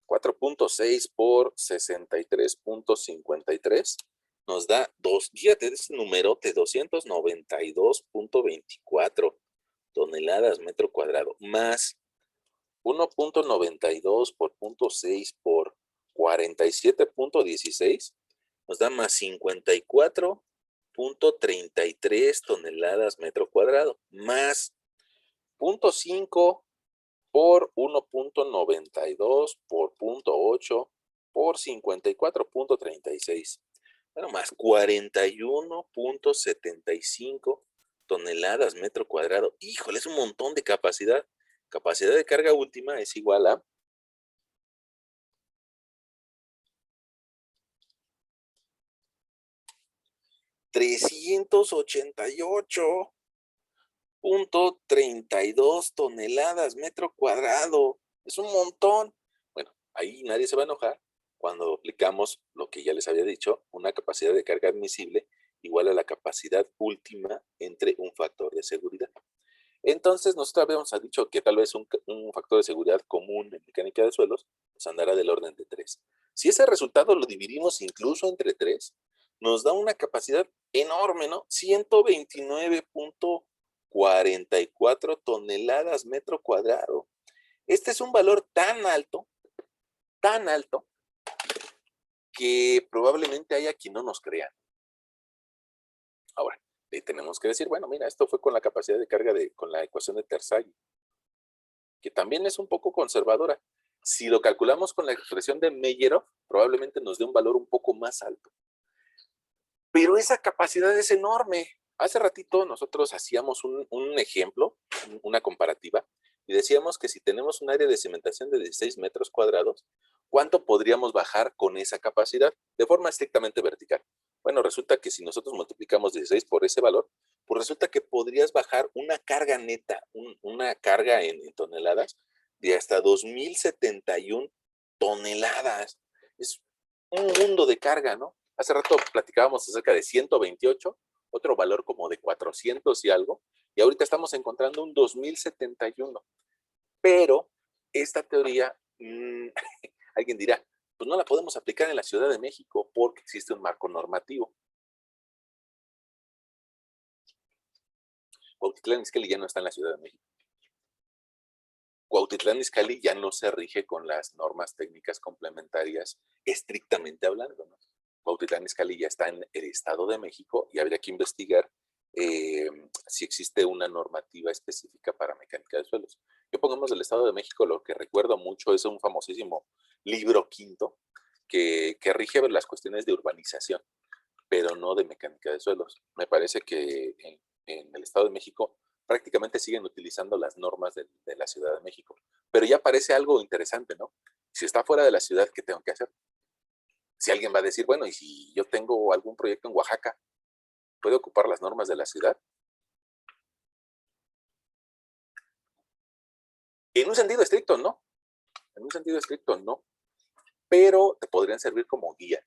4.6 por 63.53 nos da fíjate, ese numerote, 292.24 toneladas metro cuadrado, más 1.92 por 0.6 por 47.16, nos da más 54.33 toneladas metro cuadrado, más 0.5 por 1.92 por 0.8 por 54.36. Bueno, más 41.75 toneladas metro cuadrado. Híjole, es un montón de capacidad. Capacidad de carga última es igual a 388.32 toneladas metro cuadrado. Es un montón. Bueno, ahí nadie se va a enojar cuando aplicamos lo que ya les había dicho, una capacidad de carga admisible igual a la capacidad última entre un factor de seguridad. Entonces, nosotros habíamos dicho que tal vez un factor de seguridad común en mecánica de suelos pues andará del orden de 3. Si ese resultado lo dividimos incluso entre 3, nos da una capacidad enorme, ¿no? 129.44 toneladas metro cuadrado. Este es un valor tan alto, que probablemente haya quien no nos crea. Ahora, tenemos que decir, bueno, mira, esto fue con la capacidad de carga con la ecuación de Terzaghi, que también es un poco conservadora. Si lo calculamos con la expresión de Meyerhoff, probablemente nos dé un valor un poco más alto. Pero esa capacidad es enorme. Hace ratito nosotros hacíamos un ejemplo, una comparativa, y decíamos que si tenemos un área de cimentación de 16 metros cuadrados, ¿cuánto podríamos bajar con esa capacidad de forma estrictamente vertical? Bueno, resulta que si nosotros multiplicamos 16 por ese valor, pues resulta que podrías bajar una carga neta, una carga en toneladas, de hasta 2.071 toneladas. Es un mundo de carga, ¿no? Hace rato platicábamos acerca de 128, otro valor como de 400 y algo, y ahorita estamos encontrando un 2071. Pero esta teoría, alguien dirá, pues no la podemos aplicar en la Ciudad de México porque existe un marco normativo. Cuautitlán Izcalli ya no está en la Ciudad de México. Cuautitlán Izcalli ya no se rige con las normas técnicas complementarias estrictamente hablando, ¿no? Cuautitlán Izcalli ya está en el Estado de México y habría que investigar si existe una normativa específica para mecánica de suelos. Yo pongamos del Estado de México, lo que recuerdo mucho es un famosísimo libro quinto que rige las cuestiones de urbanización, pero no de mecánica de suelos. Me parece que en el Estado de México prácticamente siguen utilizando las normas de la Ciudad de México, pero ya parece algo interesante, ¿no? Si está fuera de la ciudad, ¿qué tengo que hacer? Si alguien va a decir, bueno, y si yo tengo algún proyecto en Oaxaca, ¿puedo ocupar las normas de la ciudad? En un sentido estricto, no. En un sentido estricto, no. Pero te podrían servir como guía.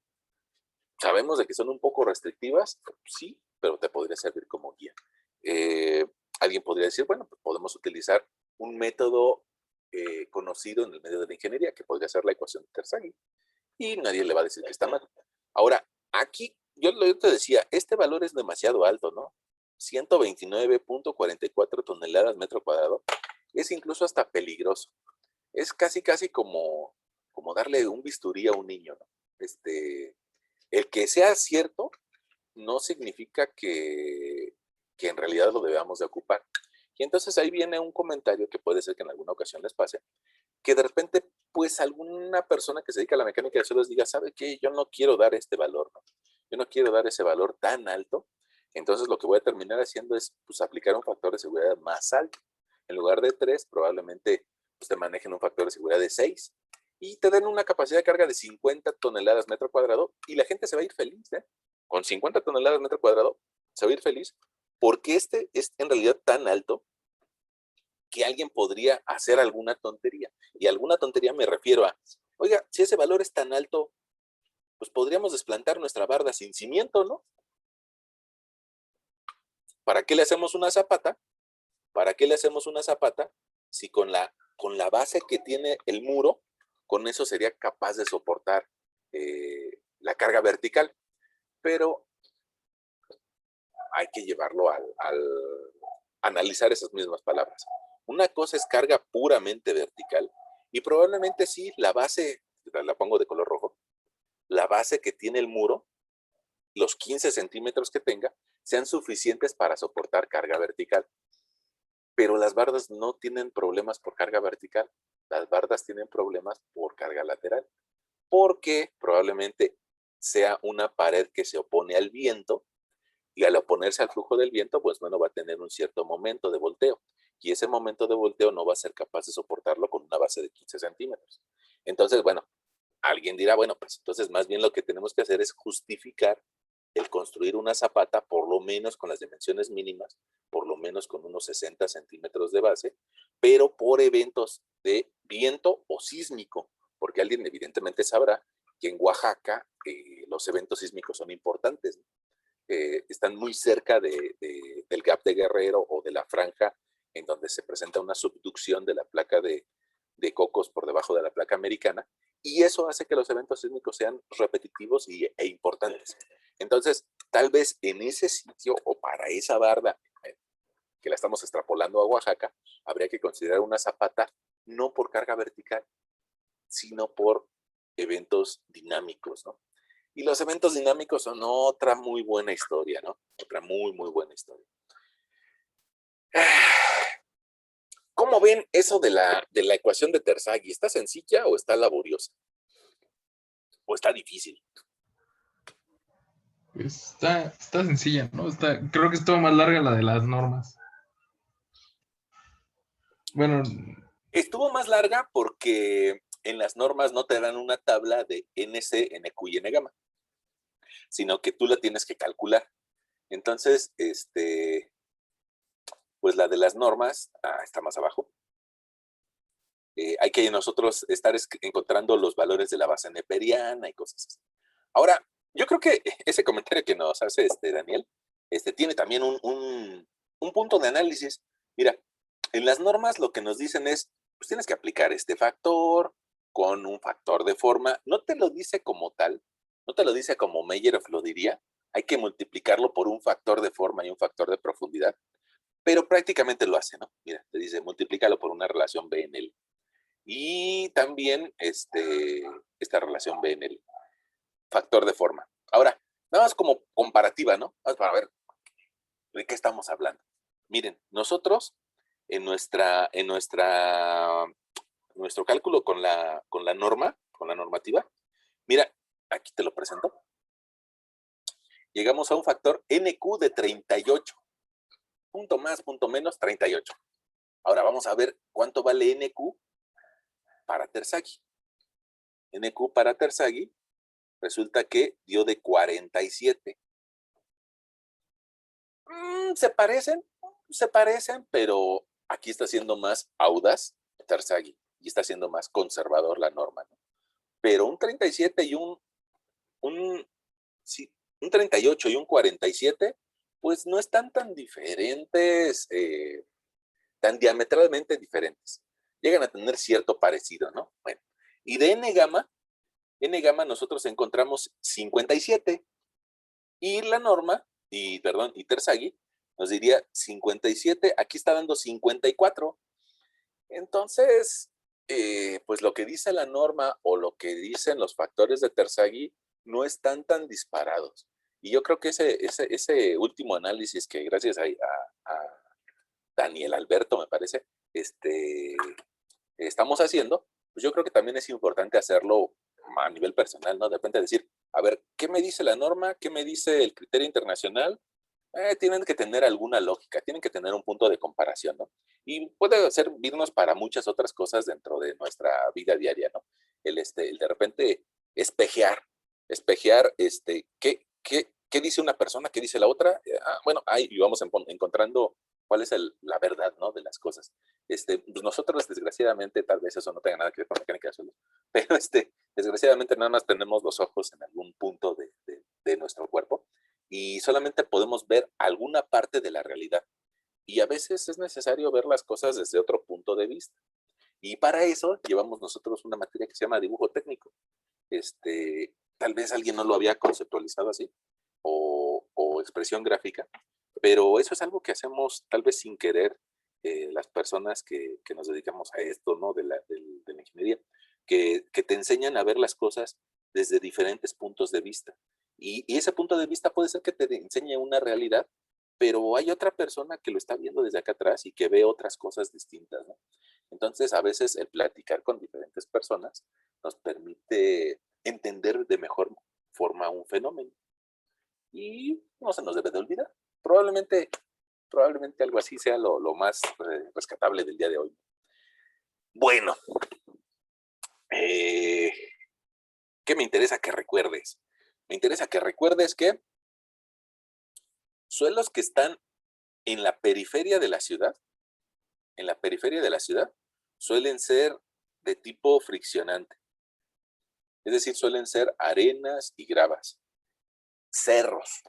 Sabemos de que son un poco restrictivas, sí, pero te podría servir como guía. Alguien podría decir, bueno, pues podemos utilizar un método conocido en el medio de la ingeniería, que podría ser la ecuación de Terzaghi, y nadie le va a decir que está mal. Ahora, aquí, yo te decía, este valor es demasiado alto, ¿no? 129.44 toneladas metro cuadrado. Es incluso hasta peligroso. Es casi como darle un bisturí a un niño, ¿no? El que sea cierto no significa que en realidad lo debamos de ocupar. Y entonces ahí viene un comentario que puede ser que en alguna ocasión les pase, que de repente, pues alguna persona que se dedica a la mecánica de suelos diga, ¿sabe qué? Yo no quiero dar este valor, ¿no? Yo no quiero dar ese valor tan alto. Entonces lo que voy a terminar haciendo es pues, aplicar un factor de seguridad más alto. En lugar de 3, probablemente pues, te manejen un factor de seguridad de 6 y te den una capacidad de carga de 50 toneladas metro cuadrado y la gente se va a ir feliz, ¿eh? Con 50 toneladas metro cuadrado se va a ir feliz porque este es en realidad tan alto que alguien podría hacer alguna tontería. Y alguna tontería me refiero a, oiga, si ese valor es tan alto, pues podríamos desplantar nuestra barda sin cimiento, ¿no? ¿Para qué le hacemos una zapata? ¿Para qué le hacemos una zapata si con la base que tiene el muro, con eso sería capaz de soportar la carga vertical? pero hay que llevarlo al analizar esas mismas palabras. Una cosa es carga puramente vertical y probablemente sí, la base, la pongo de color rojo, la base que tiene el muro, los 15 centímetros que tenga, sean suficientes para soportar carga vertical. Pero las bardas no tienen problemas por carga vertical, las bardas tienen problemas por carga lateral, porque probablemente sea una pared que se opone al viento y al oponerse al flujo del viento, pues bueno, va a tener un cierto momento de volteo y ese momento de volteo no va a ser capaz de soportarlo con una base de 15 centímetros. Entonces, bueno, alguien dirá, bueno, pues entonces más bien lo que tenemos que hacer es justificar el construir una zapata por lo menos con las dimensiones mínimas, por lo menos con unos 60 centímetros de base, pero por eventos de viento o sísmico, porque alguien evidentemente sabrá que en Oaxaca los eventos sísmicos son importantes, ¿no? Están muy cerca del Gap de Guerrero o de la franja en donde se presenta una subducción de la placa de Cocos por debajo de la placa americana, y eso hace que los eventos sísmicos sean repetitivos e importantes. Entonces, tal vez en ese sitio o para esa barda que la estamos extrapolando a Oaxaca, habría que considerar una zapata no por carga vertical, sino por eventos dinámicos, ¿no? Y los eventos dinámicos son otra muy buena historia, ¿no? Otra muy, muy buena historia. ¿Cómo ven eso de la ecuación de Terzaghi? ¿Está sencilla o está laboriosa? ¿O está difícil? Pues está sencilla, ¿no? Creo que es todo más larga la de las normas. Bueno, Estuvo más larga porque en las normas no te dan una tabla de NC, NQ y N gamma, sino que tú la tienes que calcular. Entonces, pues la de las normas está más abajo. Hay que nosotros estar encontrando los valores de la base neperiana y cosas así. Ahora, yo creo que ese comentario que nos hace Daniel, tiene también un punto de análisis. Mira, en las normas lo que nos dicen es, pues tienes que aplicar este factor con un factor de forma. No te lo dice como tal, no te lo dice como Meyerhoff lo diría. Hay que multiplicarlo por un factor de forma y un factor de profundidad, pero prácticamente lo hace, ¿no? Mira, te dice, multiplícalo por una relación B en L. Y también esta relación B en el factor de forma. Ahora, nada más como comparativa, ¿no? Vamos para ver de qué estamos hablando. Miren, nosotros en nuestro cálculo con la norma, con la normativa, mira, aquí te lo presento. Llegamos a un factor NQ de 38. Punto más, punto menos, 38. Ahora vamos a ver cuánto vale NQ para Terzaghi. NQ para Terzaghi resulta que dio de 47. Se parecen, pero aquí está siendo más audaz Terzaghi y está siendo más conservador la norma, ¿no? Pero un 37 y sí, un 38 y un 47, pues no están tan diferentes, tan diametralmente diferentes. Llegan a tener cierto parecido, ¿no? Bueno, y de N gamma nosotros encontramos 57 y la norma, y Terzaghi nos diría 57, aquí está dando 54. Entonces, pues lo que dice la norma o lo que dicen los factores de Terzaghi no están tan disparados. Y yo creo que ese último análisis que gracias a Daniel Alberto, me parece, estamos haciendo, pues yo creo que también es importante hacerlo a nivel personal, ¿no? De repente decir, a ver, ¿qué me dice la norma? ¿Qué me dice el criterio internacional? Tienen que tener alguna lógica, tienen que tener un punto de comparación, ¿no? Y puede servirnos para muchas otras cosas dentro de nuestra vida diaria, ¿no? El de repente espejear, ¿qué dice una persona? ¿Qué dice la otra? Bueno, ahí vamos encontrando cuál es la verdad, ¿no? De las cosas. Pues nosotros, desgraciadamente, tal vez eso no tenga nada que ver con mecánica de suelos, pero desgraciadamente nada más tenemos los ojos en algún punto de nuestro cuerpo y solamente podemos ver alguna parte de la realidad. Y a veces es necesario ver las cosas desde otro punto de vista. Y para eso llevamos nosotros una materia que se llama dibujo técnico. Tal vez alguien no lo había conceptualizado así, o expresión gráfica, pero eso es algo que hacemos tal vez sin querer las personas que nos dedicamos a esto, ¿no? De la ingeniería, que te enseñan a ver las cosas desde diferentes puntos de vista. Y ese punto de vista puede ser que te enseñe una realidad, pero hay otra persona que lo está viendo desde acá atrás y que ve otras cosas distintas, ¿no? Entonces, a veces el platicar con diferentes personas nos permite entender de mejor forma un fenómeno. Y no se nos debe de olvidar. Probablemente algo así sea lo más rescatable del día de hoy. Bueno, ¿qué me interesa que recuerdes? Me interesa que recuerdes que suelos que están en la periferia de la ciudad, suelen ser de tipo friccionante. Es decir, suelen ser arenas y gravas, cerros.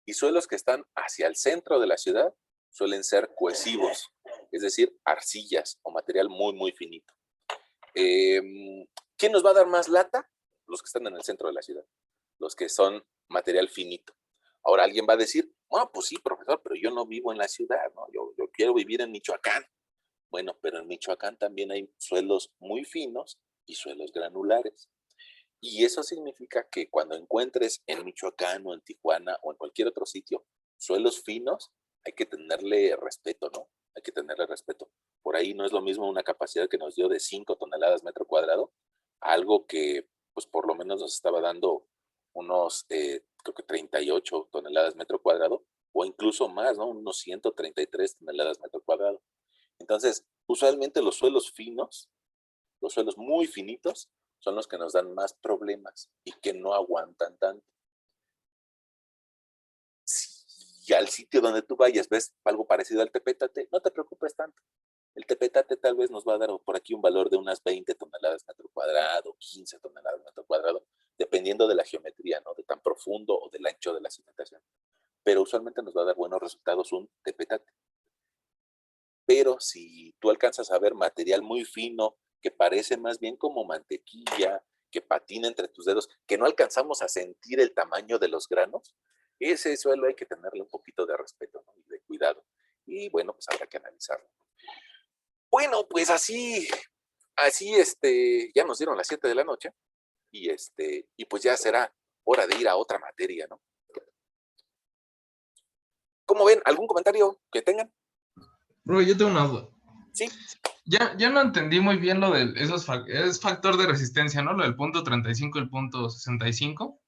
Y suelos que están hacia el centro de la ciudad suelen ser cohesivos, es decir, arcillas o material muy, muy finito. ¿Quién nos va a dar más lata? Los que están en el centro de la ciudad, los que son material finito. Ahora alguien va a decir, bueno, pues sí, profesor, pero yo no vivo en la ciudad, ¿no? Yo quiero vivir en Michoacán. Bueno, pero en Michoacán también hay suelos muy finos y suelos granulares. Y eso significa que cuando encuentres en Michoacán o en Tijuana o en cualquier otro sitio suelos finos, hay que tenerle respeto, ¿no? Hay que tenerle respeto. Por ahí no es lo mismo una capacidad que nos dio de 5 toneladas metro cuadrado, algo que pues por lo menos nos estaba dando unos, creo que 38 toneladas metro cuadrado, o incluso más, ¿no? Unos 133 toneladas metro cuadrado. Entonces, usualmente los suelos finos, los suelos muy finitos, son los que nos dan más problemas y que no aguantan tanto. Si al sitio donde tú vayas ves algo parecido al tepetate, no te preocupes tanto. El tepetate tal vez nos va a dar por aquí un valor de unas 20 toneladas metro cuadrado, 15 toneladas metro cuadrado, dependiendo de la geometría, ¿no? De tan profundo o del ancho de la cimentación. Pero usualmente nos va a dar buenos resultados un tepetate. Pero si tú alcanzas a ver material muy fino, que parece más bien como mantequilla, que patina entre tus dedos, que no alcanzamos a sentir el tamaño de los granos, ese suelo hay que tenerle un poquito de respeto, ¿no? Y de cuidado. Y bueno, pues habrá que analizarlo. Bueno, pues así, ya nos dieron las 7 de la noche y pues ya será hora de ir a otra materia, ¿no? ¿Cómo ven? ¿Algún comentario que tengan? Bro, yo tengo una duda. Sí. Ya no entendí muy bien lo de es factor de resistencia, ¿no? Lo del punto 35 y el punto 65.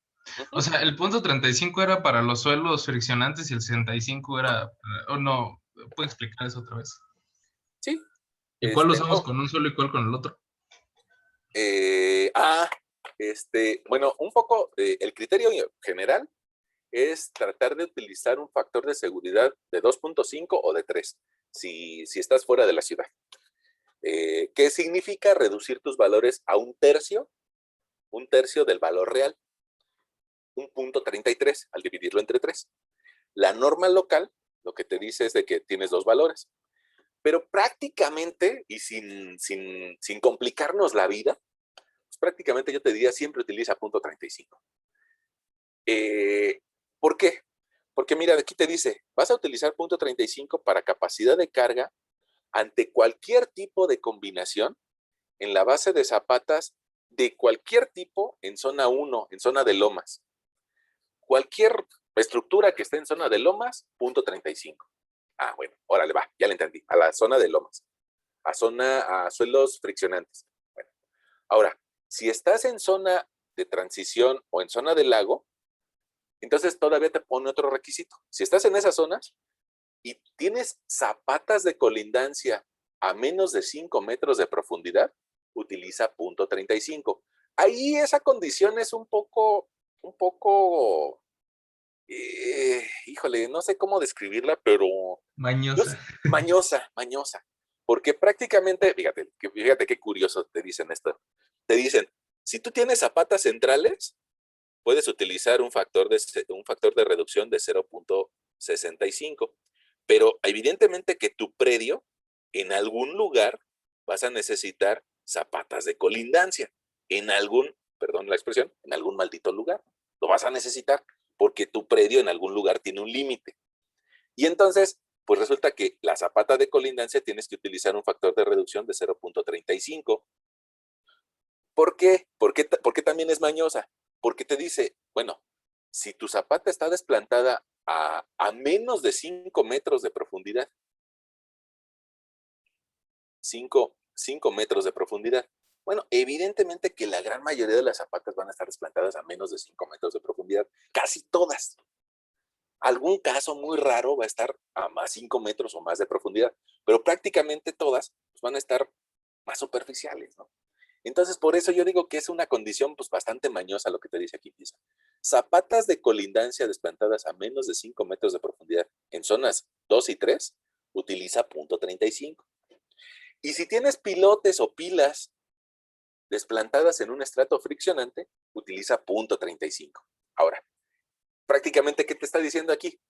O sea, el punto 35 era para los suelos friccionantes y el 65 era, o no, ¿puedo explicar eso otra vez? Sí. ¿Y cuál usamos con un suelo y cuál con el otro? Bueno, un poco, el criterio general es tratar de utilizar un factor de seguridad de 2.5 o de 3, si estás fuera de la ciudad. ¿Qué significa reducir tus valores a un tercio del valor real? Un punto 33 al dividirlo entre 3. La norma local lo que te dice es de que tienes 2 valores. Pero prácticamente, y sin complicarnos la vida, pues prácticamente yo te diría siempre utiliza punto 35. ¿Por qué? Porque mira, aquí te dice, vas a utilizar punto 35 para capacidad de carga ante cualquier tipo de combinación en la base de zapatas de cualquier tipo en zona 1, en zona de lomas. Cualquier estructura que esté en zona de lomas, punto 35. Ah, bueno, órale, va, ya le entendí. A la zona de lomas. A suelos friccionantes. Bueno, ahora, si estás en zona de transición o en zona de lago, entonces todavía te pone otro requisito. Si estás en esas zonas y tienes zapatas de colindancia a menos de 5 metros de profundidad, utiliza punto 35. Ahí esa condición es un poco, híjole, no sé cómo describirla, pero Mañosa. Mañosa. Porque prácticamente, fíjate qué curioso te dicen esto. Te dicen, si tú tienes zapatas centrales, puedes utilizar un factor de reducción de 0.65. Pero evidentemente que tu predio, en algún lugar, vas a necesitar zapatas de colindancia. En algún, perdón la expresión, en algún maldito lugar. Lo vas a necesitar. porque tu predio en algún lugar tiene un límite. Y entonces, pues resulta que la zapata de colindancia tienes que utilizar un factor de reducción de 0.35. ¿Por qué? ¿Por qué también es mañosa? Porque te dice, bueno, si tu zapata está desplantada a menos de 5 metros de profundidad, 5 metros de profundidad. Bueno, evidentemente que la gran mayoría de las zapatas van a estar desplantadas a menos de 5 metros de profundidad, casi todas. Algún caso muy raro va a estar a más 5 metros o más de profundidad, pero prácticamente todas pues, van a estar más superficiales, ¿no? Entonces, por eso yo digo que es una condición pues bastante mañosa lo que te dice aquí, Pisa. Zapatas de colindancia desplantadas a menos de 5 metros de profundidad en zonas 2 y 3, utiliza .35. Y si tienes pilotes o pilas desplantadas en un estrato friccionante, utiliza .35. Ahora, prácticamente, ¿qué te está diciendo aquí?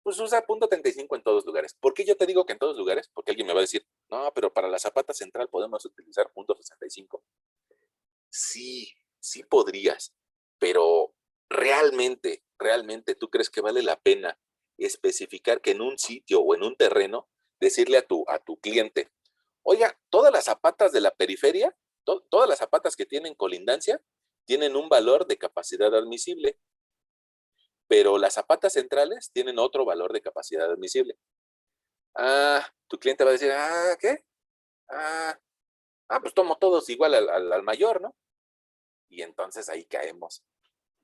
Pues usa .35 en todos lugares. ¿Por qué yo te digo que en todos lugares? Porque alguien me va a decir, no, pero para la zapata central podemos utilizar .65. Sí, sí podrías, pero realmente, ¿tú crees que vale la pena especificar que en un sitio o en un terreno, decirle a tu cliente, oiga, todas las zapatas de la periferia, todas las zapatas que tienen colindancia, tienen un valor de capacidad admisible, pero las zapatas centrales tienen otro valor de capacidad admisible? Ah, tu cliente va a decir, ¿qué? Pues tomo todos igual al mayor, ¿no? Y entonces ahí caemos,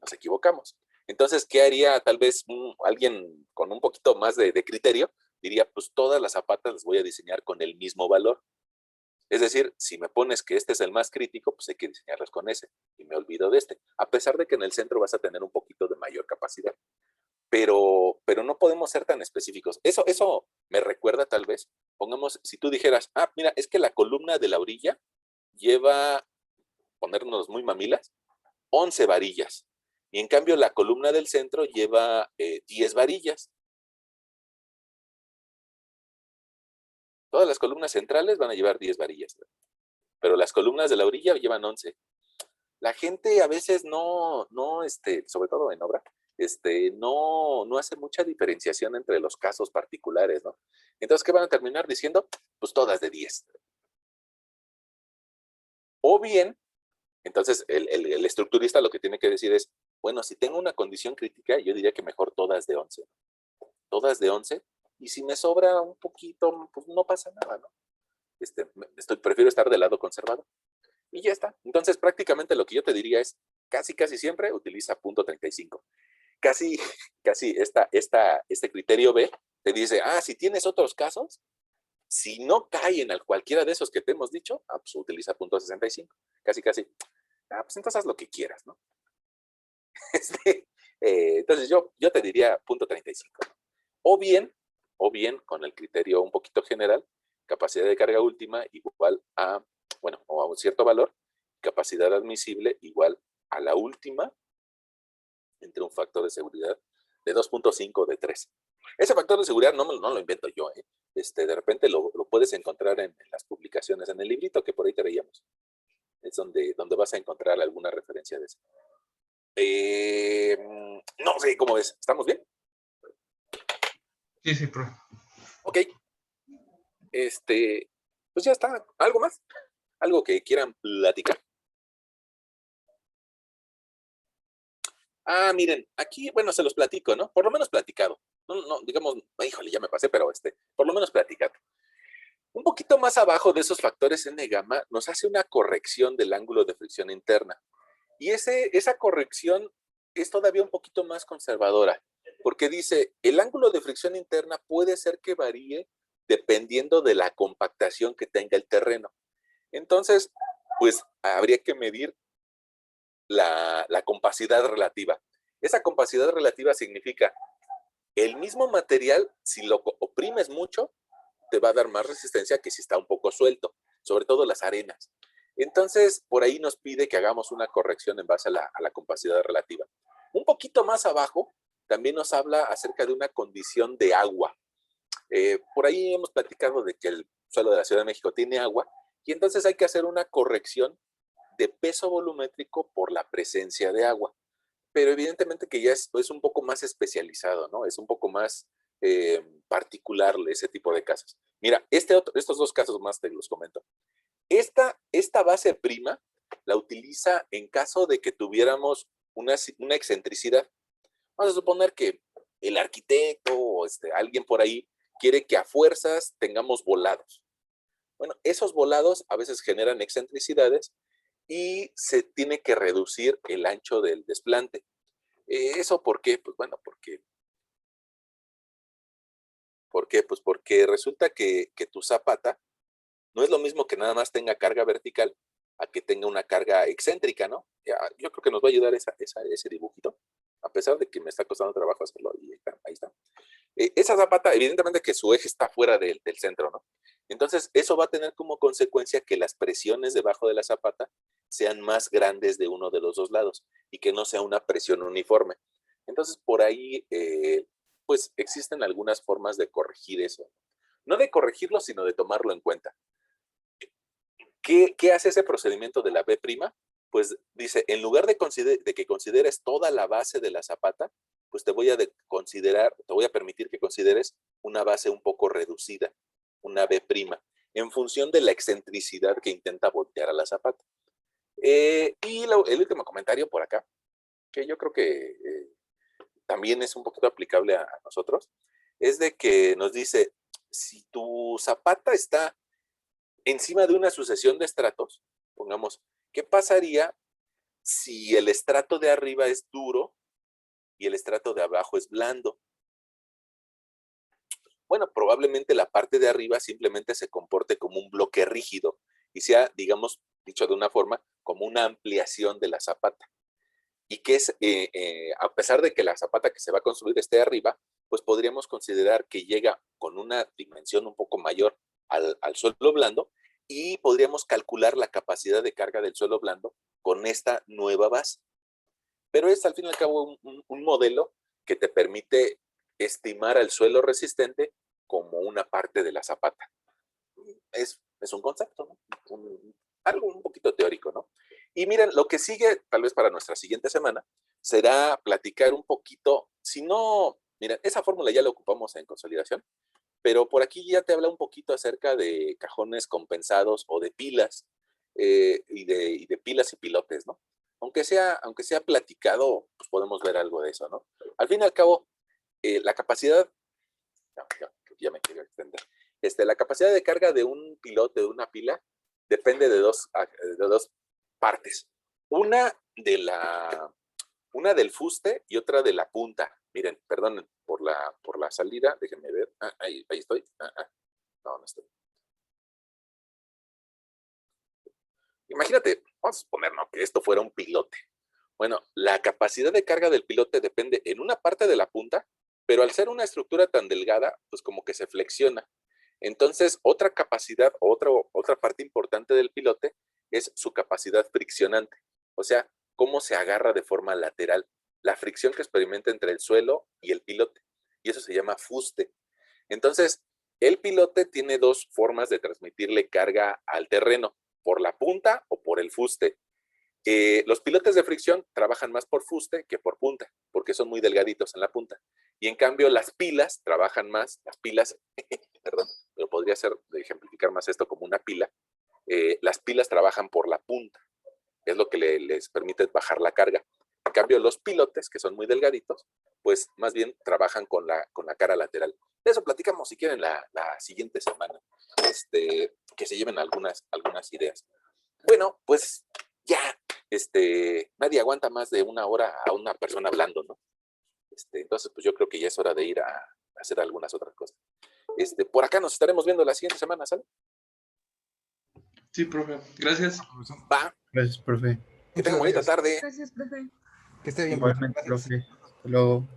nos equivocamos. Entonces, ¿qué haría tal vez alguien con un poquito más de criterio? Diría, pues todas las zapatas las voy a diseñar con el mismo valor. Es decir, si me pones que este es el más crítico, pues hay que diseñarlas con ese. Y me olvido de este. A pesar de que en el centro vas a tener un poquito de mayor capacidad. Pero no podemos ser tan específicos. Eso me recuerda tal vez, pongamos, si tú dijeras, mira, es que la columna de la orilla lleva, ponernos muy mamilas, 11 varillas. Y en cambio la columna del centro lleva 10 varillas. Todas las columnas centrales van a llevar 10 varillas, pero las columnas de la orilla llevan 11. La gente a veces no, sobre todo en obra, no hace mucha diferenciación entre los casos particulares, ¿no? Entonces, ¿qué van a terminar diciendo? Pues todas de 10. O bien, entonces el estructurista lo que tiene que decir es, bueno, si tengo una condición crítica, yo diría que mejor todas de 11. Todas de 11, y si me sobra un poquito, pues no pasa nada, ¿no? Prefiero estar del lado conservador. Y ya está. Entonces, prácticamente lo que yo te diría es, casi siempre utiliza .35. Casi este criterio B te dice, si tienes otros casos, si no caen a cualquiera de esos que te hemos dicho, pues utiliza .65. Casi. Pues entonces haz lo que quieras, ¿no? Entonces yo te diría .35. O bien, con el criterio un poquito general, capacidad de carga última igual a, bueno, o a un cierto valor, capacidad admisible igual a la última, entre un factor de seguridad de 2.5 o de 3. Ese factor de seguridad no lo invento yo, ¿eh? De repente lo puedes encontrar en las publicaciones, en el librito que por ahí te veíamos. Es donde vas a encontrar alguna referencia de eso. No sé, ¿cómo ves? ¿Estamos bien? Sí, profe. Ok. Pues ya está. ¿Algo más? ¿Algo que quieran platicar? Miren, aquí, bueno, se los platico, ¿no? Por lo menos platicado. No, digamos, híjole, ya me pasé, pero por lo menos platicado. Un poquito más abajo de esos factores N gamma nos hace una corrección del ángulo de fricción interna. Y esa corrección es todavía un poquito más conservadora, porque dice, el ángulo de fricción interna puede ser que varíe dependiendo de la compactación que tenga el terreno. Entonces, pues habría que medir la compacidad relativa. Esa compacidad relativa significa el mismo material, si lo oprimes mucho, te va a dar más resistencia que si está un poco suelto, sobre todo las arenas. Entonces, por ahí nos pide que hagamos una corrección en base a la compacidad relativa. Un poquito más abajo, también nos habla acerca de una condición de agua. Por ahí hemos platicado de que el suelo de la Ciudad de México tiene agua, y entonces hay que hacer una corrección de peso volumétrico por la presencia de agua. pero evidentemente que ya es un poco más especializado, ¿no? Es un poco más particular ese tipo de casos. Mira, estos dos casos más te los comento. Esta base prima la utiliza en caso de que tuviéramos una excentricidad. Vamos a suponer que el arquitecto o alguien por ahí quiere que a fuerzas tengamos volados. Bueno, esos volados a veces generan excentricidades y se tiene que reducir el ancho del desplante. ¿Eso por qué? Pues bueno, Pues porque resulta que tu zapata no es lo mismo que nada más tenga carga vertical a que tenga una carga excéntrica, ¿no? Yo creo que nos va a ayudar ese dibujito, a pesar de que me está costando trabajo hacerlo. Ahí está. Esa zapata, evidentemente que su eje está fuera del centro, ¿no? Entonces, eso va a tener como consecuencia que las presiones debajo de la zapata sean más grandes de uno de los dos lados y que no sea una presión uniforme. Entonces, por ahí, pues existen algunas formas de corregir eso. No de corregirlo, sino de tomarlo en cuenta. ¿Qué hace ese procedimiento de la B'? Pues dice, en lugar de que consideres toda la base de la zapata, pues te voy a permitir que consideres una base un poco reducida, una B', en función de la excentricidad que intenta voltear a la zapata. Y el último comentario por acá, que yo creo que también es un poquito aplicable a nosotros, es de que nos dice, si tu zapata está encima de una sucesión de estratos, pongamos, ¿qué pasaría si el estrato de arriba es duro y el estrato de abajo es blando? Bueno, probablemente la parte de arriba simplemente se comporte como un bloque rígido y sea, digamos, dicho de una forma, como una ampliación de la zapata. Y que es, a pesar de que la zapata que se va a construir esté arriba, pues podríamos considerar que llega con una dimensión un poco mayor al suelo blando y podríamos calcular la capacidad de carga del suelo blando con esta nueva base. Pero es al fin y al cabo un modelo que te permite estimar al suelo resistente como una parte de la zapata. Es un concepto, ¿no? Algo un poquito teórico, ¿no? Y miren, lo que sigue, tal vez para nuestra siguiente semana, será platicar un poquito, si no, miren, esa fórmula ya la ocupamos en consolidación, pero por aquí ya te habla un poquito acerca de cajones compensados o de pilas, y de pilas y pilotes, ¿no? Aunque sea platicado, pues podemos ver algo de eso, ¿no? Al fin y al cabo, la capacidad, ya me quiero extender, la capacidad de carga de un pilote, de una pila, depende de dos partes. Una del fuste y otra de la punta. Miren, perdonen por la salida, déjenme ver. Ahí estoy. No estoy. Imagínate, vamos a suponer, ¿no?, que esto fuera un pilote. Bueno, la capacidad de carga del pilote depende en una parte de la punta, pero al ser una estructura tan delgada, pues como que se flexiona. Entonces, otra capacidad, otra parte importante del pilote es su capacidad friccionante. O sea, cómo se agarra de forma lateral, la fricción que experimenta entre el suelo y el pilote. Y eso se llama fuste. Entonces, el pilote tiene dos formas de transmitirle carga al terreno, por la punta o por el fuste. Los pilotes de fricción trabajan más por fuste que por punta, porque son muy delgaditos en la punta. Y en cambio, las pilas trabajan más, perdón, pero podría ejemplificar más esto como una pila. Las pilas trabajan por la punta, es lo que les permite bajar la carga. En cambio, los pilotes, que son muy delgaditos, pues más bien trabajan con la cara lateral. De eso platicamos si quieren la siguiente semana, que se lleven algunas ideas. Bueno, pues ya, nadie aguanta más de una hora a una persona hablando, ¿no? Entonces, pues yo creo que ya es hora de ir a hacer algunas otras cosas. Por acá nos estaremos viendo la siguiente semana, ¿sale? Sí, profe. Gracias. Va. Gracias, profe. Que tenga bonita tarde. Gracias, profe. Que esté bien. Igualmente, Gracias. profe. Hasta luego.